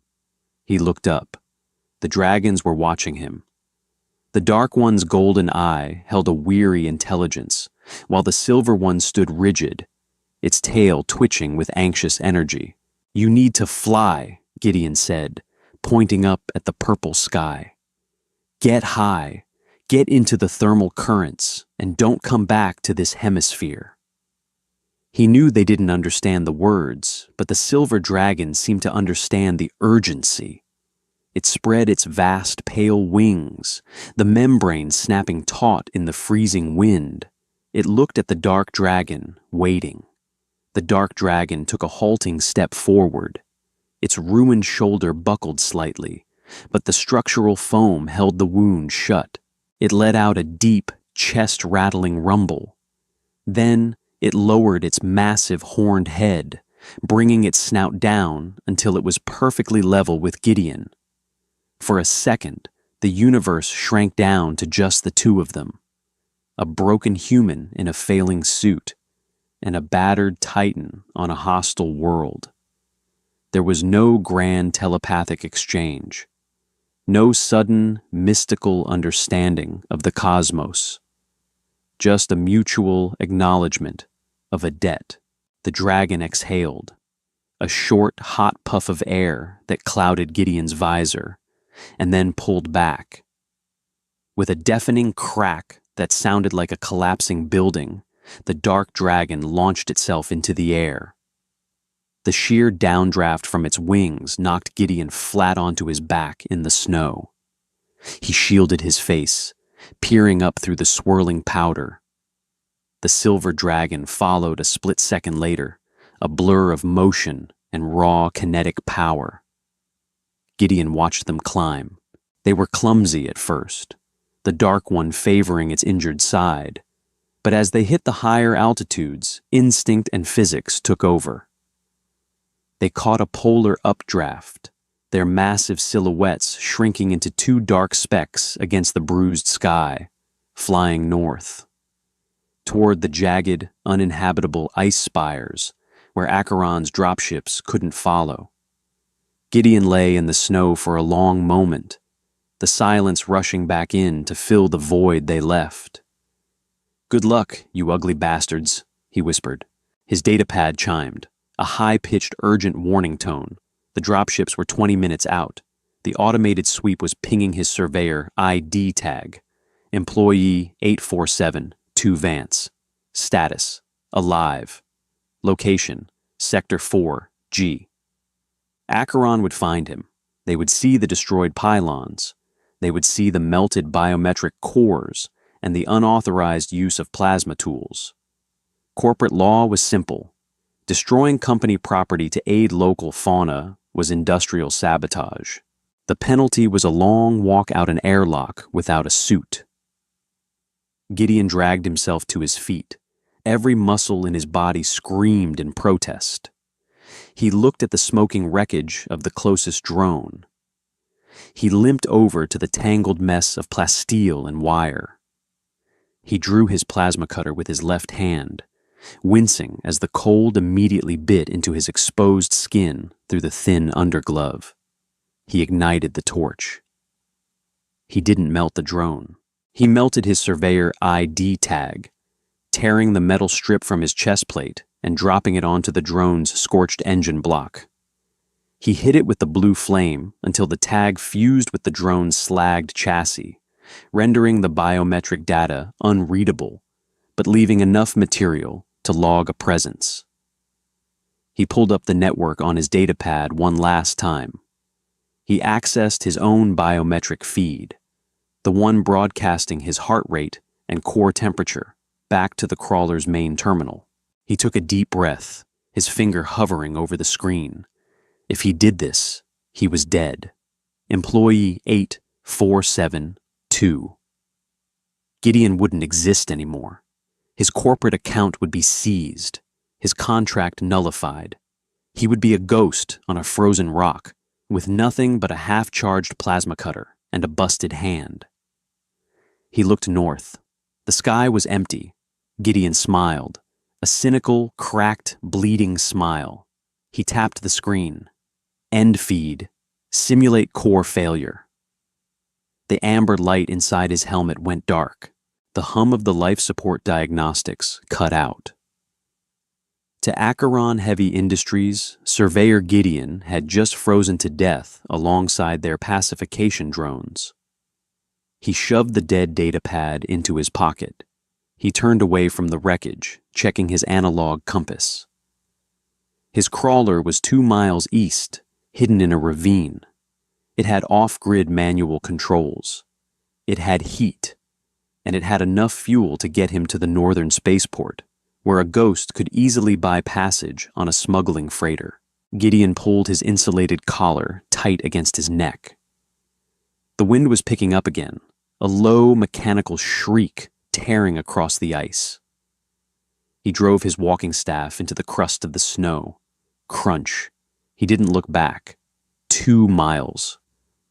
He looked up. The dragons were watching him. The dark one's golden eye held a weary intelligence, while the silver one stood rigid, its tail twitching with anxious energy. "You need to fly," Gideon said, pointing up at the purple sky. "Get high, get into the thermal currents, and don't come back to this hemisphere." He knew they didn't understand the words, but the silver dragon seemed to understand the urgency. It spread its vast pale wings, the membrane snapping taut in the freezing wind. It looked at the dark dragon, waiting. The dark dragon took a halting step forward. Its ruined shoulder buckled slightly, but the structural foam held the wound shut. It let out a deep, chest-rattling rumble. Then it lowered its massive horned head, bringing its snout down until it was perfectly level with Gideon. For a second, the universe shrank down to just the two of them. A broken human in a failing suit, and a battered titan on a hostile world. There was no grand telepathic exchange, no sudden, mystical understanding of the cosmos, just a mutual acknowledgement of a debt. The dragon exhaled, a short, hot puff of air that clouded Gideon's visor, and then pulled back. With a deafening crack that sounded like a collapsing building, the dark dragon launched itself into the air. The sheer downdraft from its wings knocked Gideon flat onto his back in the snow. He shielded his face, peering up through the swirling powder. The silver dragon followed a split second later, a blur of motion and raw kinetic power. Gideon watched them climb. They were clumsy at first, the dark one favoring its injured side. But as they hit the higher altitudes, instinct and physics took over. They caught a polar updraft, their massive silhouettes shrinking into two dark specks against the bruised sky, flying north, toward the jagged, uninhabitable ice spires where Acheron's dropships couldn't follow. Gideon lay in the snow for a long moment, the silence rushing back in to fill the void they left. "Good luck, you ugly bastards," he whispered. His datapad chimed, a high-pitched urgent warning tone. The dropships were 20 minutes out. The automated sweep was pinging his surveyor ID tag. Employee 847, 2 Vance. Status, alive. Location, Sector 4, G. Acheron would find him. They would see the destroyed pylons. They would see the melted biometric cores and the unauthorized use of plasma tools. Corporate law was simple. Destroying company property to aid local fauna was industrial sabotage. The penalty was a long walk out an airlock without a suit. Gideon dragged himself to his feet. Every muscle in his body screamed in protest. He looked at the smoking wreckage of the closest drone. He limped over to the tangled mess of plasteel and wire. He drew his plasma cutter with his left hand, wincing as the cold immediately bit into his exposed skin through the thin underglove. He ignited the torch. He didn't melt the drone. He melted his surveyor ID tag, tearing the metal strip from his chest plate and dropping it onto the drone's scorched engine block. He hit it with the blue flame until the tag fused with the drone's slagged chassis, rendering the biometric data unreadable, but leaving enough material to log a presence. He pulled up the network on his datapad one last time. He accessed his own biometric feed, the one broadcasting his heart rate and core temperature back to the crawler's main terminal. He took a deep breath, his finger hovering over the screen. If he did this, he was dead. Employee 8472. Gideon wouldn't exist anymore. His corporate account would be seized, his contract nullified. He would be a ghost on a frozen rock, with nothing but a half-charged plasma cutter and a busted hand. He looked north. The sky was empty. Gideon smiled, a cynical, cracked, bleeding smile. He tapped the screen. End feed. Simulate core failure. The amber light inside his helmet went dark. The hum of the life support diagnostics cut out. To Acheron Heavy Industries, surveyor Gideon had just frozen to death alongside their pacification drones. He shoved the dead data pad into his pocket. He turned away from the wreckage, checking his analog compass. His crawler was 2 miles east, hidden in a ravine. It had off-grid manual controls. It had heat, and it had enough fuel to get him to the northern spaceport, where a ghost could easily buy passage on a smuggling freighter. Gideon pulled his insulated collar tight against his neck. The wind was picking up again, a low mechanical shriek tearing across the ice. He drove his walking staff into the crust of the snow. Crunch. He didn't look back. 2 miles.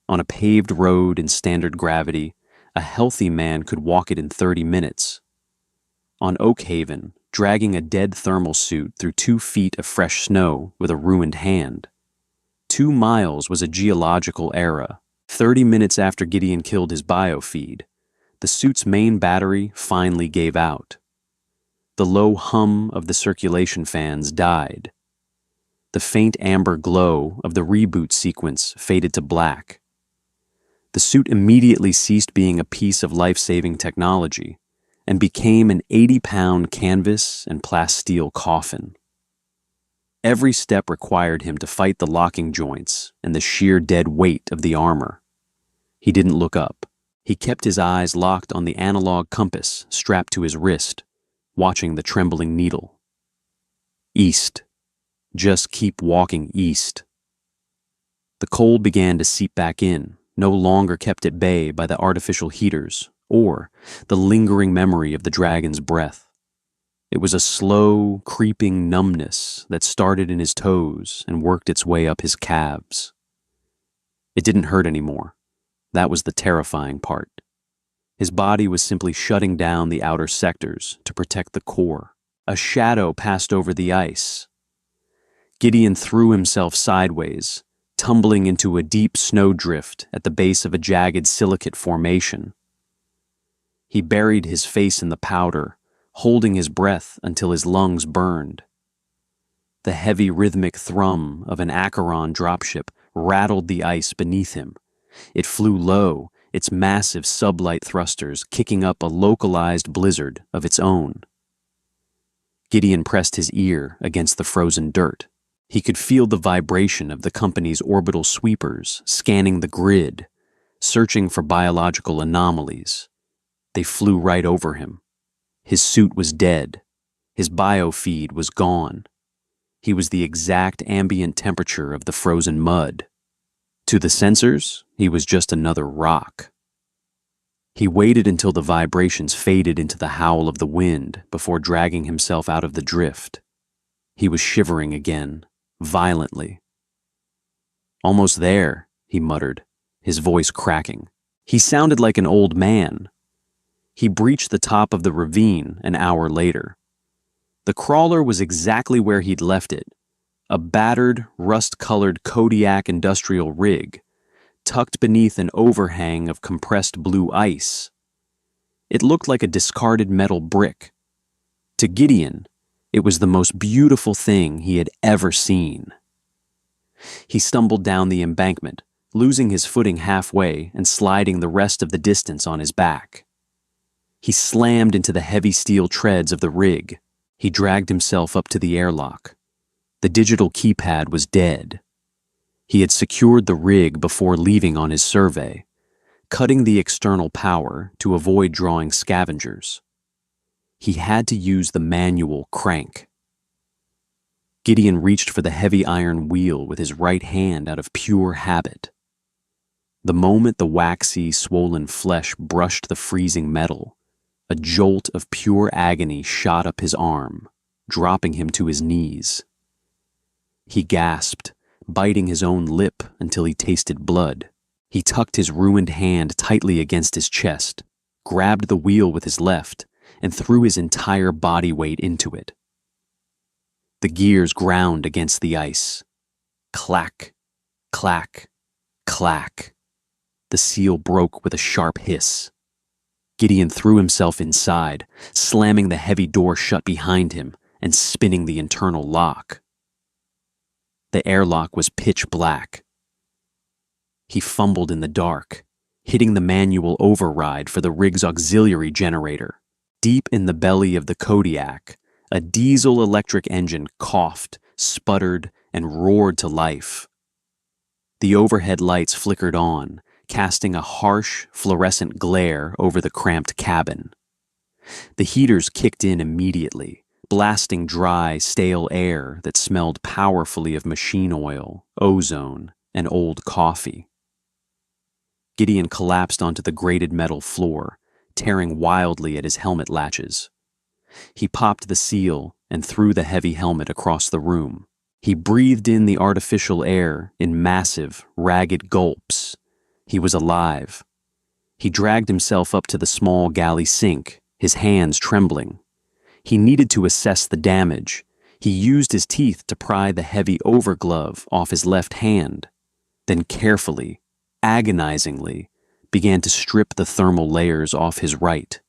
On a paved road in standard gravity, a healthy man could walk it in 30 minutes. On Oakhaven, dragging a dead thermal suit through 2 feet of fresh snow with a ruined hand. 2 miles was a geological era. 30 minutes after Gideon killed his biofeed, the suit's main battery finally gave out. The low hum of the circulation fans died. The faint amber glow of the reboot sequence faded to black. The suit immediately ceased being a piece of life-saving technology and became an 80-pound canvas and plasteel coffin. Every step required him to fight the locking joints and the sheer dead weight of the armor. He didn't look up. He kept his eyes locked on the analog compass strapped to his wrist, watching the trembling needle. East. Just keep walking east. The cold began to seep back in, no longer kept at bay by the artificial heaters or the lingering memory of the dragon's breath. It was a slow, creeping numbness that started in his toes and worked its way up his calves. It didn't hurt anymore. That was the terrifying part. His body was simply shutting down the outer sectors to protect the core. A shadow passed over the ice. Gideon threw himself sideways, tumbling into a deep snowdrift at the base of a jagged silicate formation. He buried his face in the powder, holding his breath until his lungs burned. The heavy rhythmic thrum of an Acheron dropship rattled the ice beneath him. It flew low, its massive sublight thrusters kicking up a localized blizzard of its own. Gideon pressed his ear against the frozen dirt. He could feel the vibration of the company's orbital sweepers scanning the grid, searching for biological anomalies. They flew right over him. His suit was dead. His biofeed was gone. He was the exact ambient temperature of the frozen mud. To the sensors, he was just another rock. He waited until the vibrations faded into the howl of the wind before dragging himself out of the drift. He was shivering again, violently. "Almost there," he muttered, his voice cracking. He sounded like an old man. He breached the top of the ravine an hour later. The crawler was exactly where he'd left it, a battered, rust-colored Kodiak industrial rig, tucked beneath an overhang of compressed blue ice. It looked like a discarded metal brick. To Gideon, it was the most beautiful thing he had ever seen. He stumbled down the embankment, losing his footing halfway and sliding the rest of the distance on his back. He slammed into the heavy steel treads of the rig. He dragged himself up to the airlock. The digital keypad was dead. He had secured the rig before leaving on his survey, cutting the external power to avoid drawing scavengers. He had to use the manual crank. Gideon reached for the heavy iron wheel with his right hand out of pure habit. The moment the waxy, swollen flesh brushed the freezing metal, a jolt of pure agony shot up his arm, dropping him to his knees. He gasped, biting his own lip until he tasted blood. He tucked his ruined hand tightly against his chest, grabbed the wheel with his left, and threw his entire body weight into it. The gears ground against the ice. Clack, clack, clack. The seal broke with a sharp hiss. Gideon threw himself inside, slamming the heavy door shut behind him, and spinning the internal lock. The airlock was pitch black. He fumbled in the dark, hitting the manual override for the rig's auxiliary generator. Deep in the belly of the Kodiak, a diesel-electric engine coughed, sputtered, and roared to life. The overhead lights flickered on, casting a harsh, fluorescent glare over the cramped cabin. The heaters kicked in immediately, blasting dry, stale air that smelled powerfully of machine oil, ozone, and old coffee. Gideon collapsed onto the grated metal floor, tearing wildly at his helmet latches. He popped the seal and threw the heavy helmet across the room. He breathed in the artificial air in massive, ragged gulps. He was alive. He dragged himself up to the small galley sink, his hands trembling. He needed to assess the damage. He used his teeth to pry the heavy overglove off his left hand, then carefully, agonizingly, began to strip the thermal layers off his right.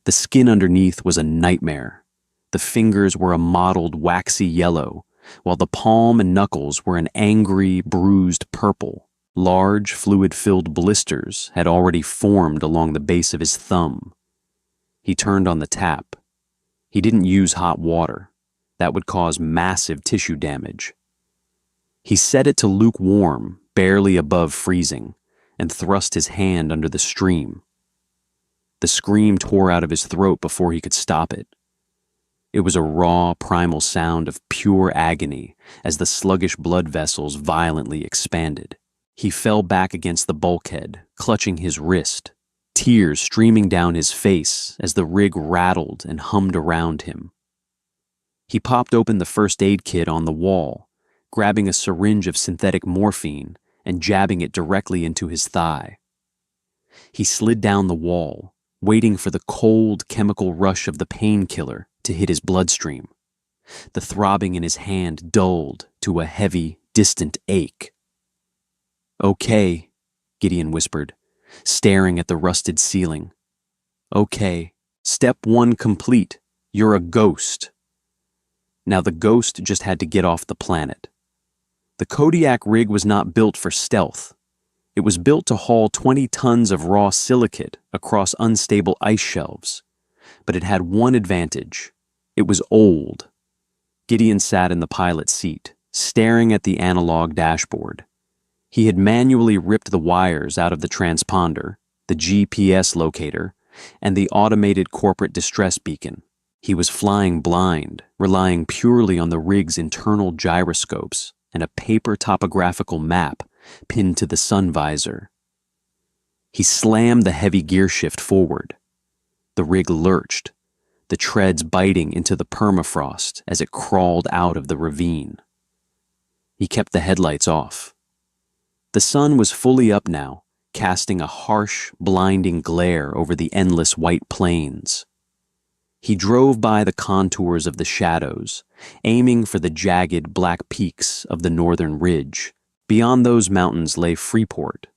The skin underneath was a nightmare. The fingers were a mottled, waxy yellow, while the palm and knuckles were an angry, bruised purple. Large, fluid-filled blisters had already formed along the base of his thumb. He turned on the tap. He didn't use hot water. That would cause massive tissue damage. He set it to lukewarm, barely above freezing, and thrust his hand under the stream. The scream tore out of his throat before he could stop it. It was a raw, primal sound of pure agony as the sluggish blood vessels violently expanded. He fell back against the bulkhead, clutching his wrist, tears streaming down his face as the rig rattled and hummed around him. He popped open the first aid kit on the wall, grabbing a syringe of synthetic morphine and jabbing it directly into his thigh. He slid down the wall, waiting for the cold chemical rush of the painkiller to hit his bloodstream. The throbbing in his hand dulled to a heavy, distant ache. "Okay," Gideon whispered, staring at the rusted ceiling. "Okay, step 1 complete. You're a ghost." Now the ghost just had to get off the planet. The Kodiak rig was not built for stealth. It was built to haul 20 tons of raw silicate across unstable ice shelves. But it had one advantage. It was old. Gideon sat in the pilot's seat, staring at the analog dashboard. He had manually ripped the wires out of the transponder, the GPS locator, and the automated corporate distress beacon. He was flying blind, relying purely on the rig's internal gyroscopes and a paper topographical map pinned to the sun visor. He slammed the heavy gear shift forward. The rig lurched, the treads biting into the permafrost as it crawled out of the ravine. He kept the headlights off. The sun was fully up now, casting a harsh, blinding glare over the endless white plains. He drove by the contours of the shadows, aiming for the jagged black peaks of the northern ridge. Beyond those mountains lay Freeport,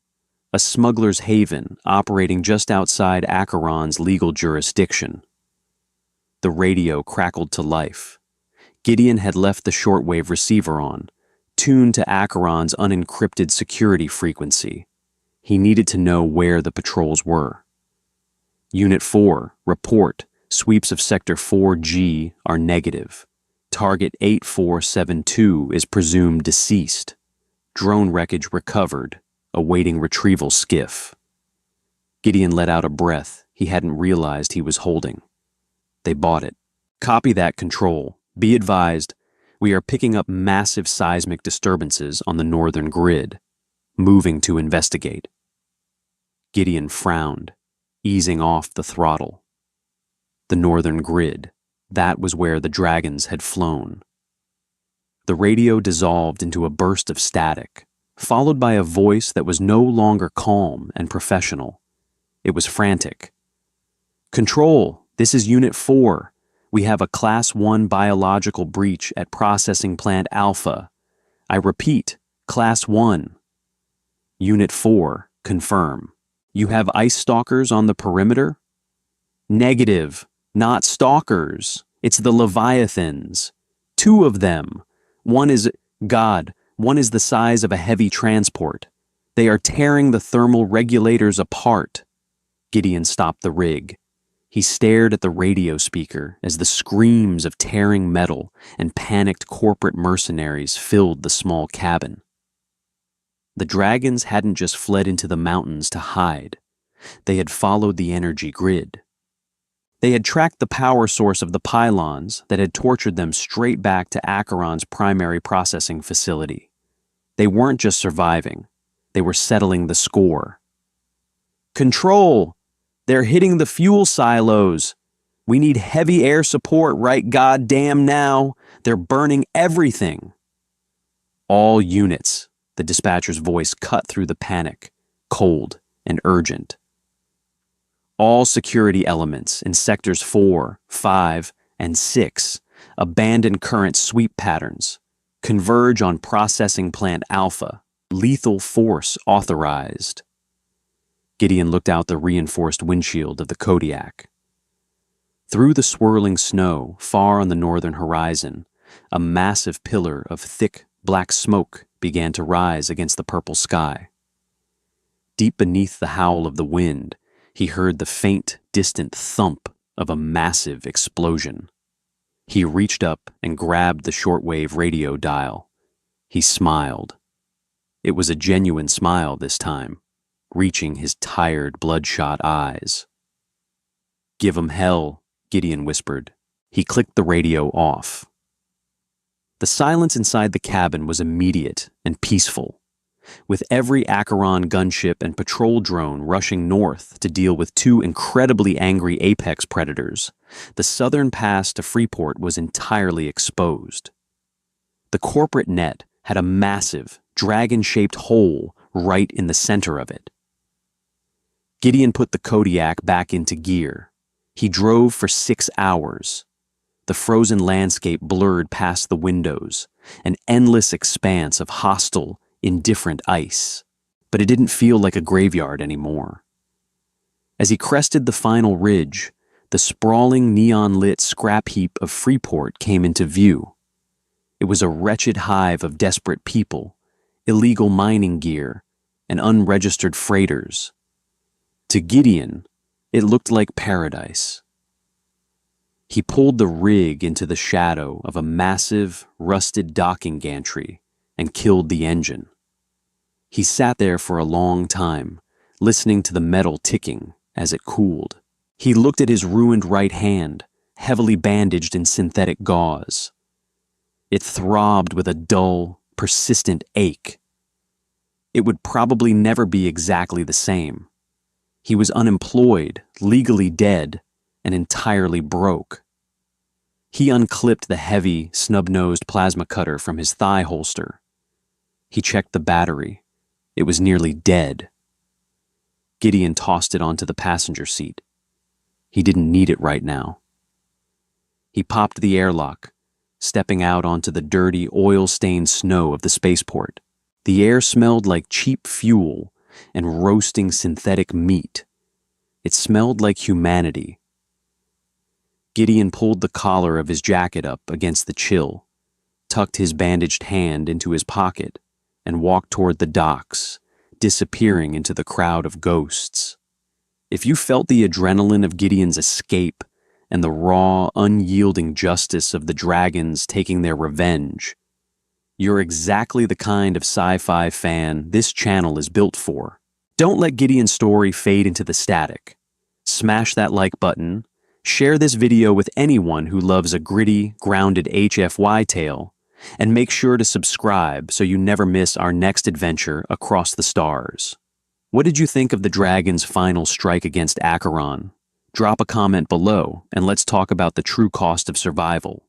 a smuggler's haven operating just outside Acheron's legal jurisdiction. The radio crackled to life. Gideon had left the shortwave receiver on, tuned to Acheron's unencrypted security frequency. He needed to know where the patrols were. Unit 4, report. Sweeps of Sector 4G are negative. Target 8472 is presumed deceased. Drone wreckage recovered, awaiting retrieval skiff. Gideon let out a breath he hadn't realized he was holding. They bought it. Copy that, Control. Be advised, we are picking up massive seismic disturbances on the northern grid. Moving to investigate. Gideon frowned, easing off the throttle. The northern grid, that was where the dragons had flown. The radio dissolved into a burst of static, followed by a voice that was no longer calm and professional. It was frantic. "Control, this is Unit 4. We have a Class 1 biological breach at Processing Plant Alpha. I repeat, Class 1. Unit 4, confirm. You have ice stalkers on the perimeter?" "Negative. Not stalkers. It's the Leviathans. 2 of them. One is the size of a heavy transport. They are tearing the thermal regulators apart. Gideon stopped the rig. He stared at the radio speaker as the screams of tearing metal and panicked corporate mercenaries filled the small cabin. The dragons hadn't just fled into the mountains to hide. They had followed the energy grid. They had tracked the power source of the pylons that had tortured them straight back to Acheron's primary processing facility. They weren't just surviving. They were settling the score. Control! They're hitting the fuel silos. We need heavy air support right goddamn now. They're burning everything. All units, the dispatcher's voice cut through the panic, cold and urgent. All security elements in sectors 4, 5, and 6 abandon current sweep patterns. Converge on processing plant Alpha. Lethal force authorized. Gideon looked out the reinforced windshield of the Kodiak. Through the swirling snow, far on the northern horizon, a massive pillar of thick, black smoke began to rise against the purple sky. Deep beneath the howl of the wind, he heard the faint, distant thump of a massive explosion. He reached up and grabbed the shortwave radio dial. He smiled. It was a genuine smile this time, reaching his tired, bloodshot eyes. "Give 'em hell," Gideon whispered. He clicked the radio off. The silence inside the cabin was immediate and peaceful, with every Acheron gunship and patrol drone rushing north to deal with 2 incredibly angry apex predators. The southern pass to Freeport was entirely exposed. The corporate net had a massive, dragon-shaped hole right in the center of it. Gideon put the Kodiak back into gear. He drove for 6 hours. The frozen landscape blurred past the windows, an endless expanse of hostile, indifferent ice, but it didn't feel like a graveyard anymore. As he crested the final ridge, the sprawling neon-lit scrap heap of Freeport came into view. It was a wretched hive of desperate people, illegal mining gear, and unregistered freighters. To Gideon, it looked like paradise. He pulled the rig into the shadow of a massive, rusted docking gantry and killed the engine. He sat there for a long time, listening to the metal ticking as it cooled. He looked at his ruined right hand, heavily bandaged in synthetic gauze. It throbbed with a dull, persistent ache. It would probably never be exactly the same. He was unemployed, legally dead, and entirely broke. He unclipped the heavy, snub-nosed plasma cutter from his thigh holster. He checked the battery. It was nearly dead. Gideon tossed it onto the passenger seat. He didn't need it right now. He popped the airlock, stepping out onto the dirty, oil-stained snow of the spaceport. The air smelled like cheap fuel and roasting synthetic meat. It smelled like humanity. Gideon pulled the collar of his jacket up against the chill, tucked his bandaged hand into his pocket, and walked toward the docks, disappearing into the crowd of ghosts. If you felt the adrenaline of Gideon's escape and the raw, unyielding justice of the dragons taking their revenge, you're exactly the kind of sci-fi fan this channel is built for. Don't let Gideon's story fade into the static. Smash that like button, share this video with anyone who loves a gritty, grounded HFY tale, and make sure to subscribe so you never miss our next adventure across the stars. What did you think of the dragon's final strike against Acheron? Drop a comment below, and let's talk about the true cost of survival.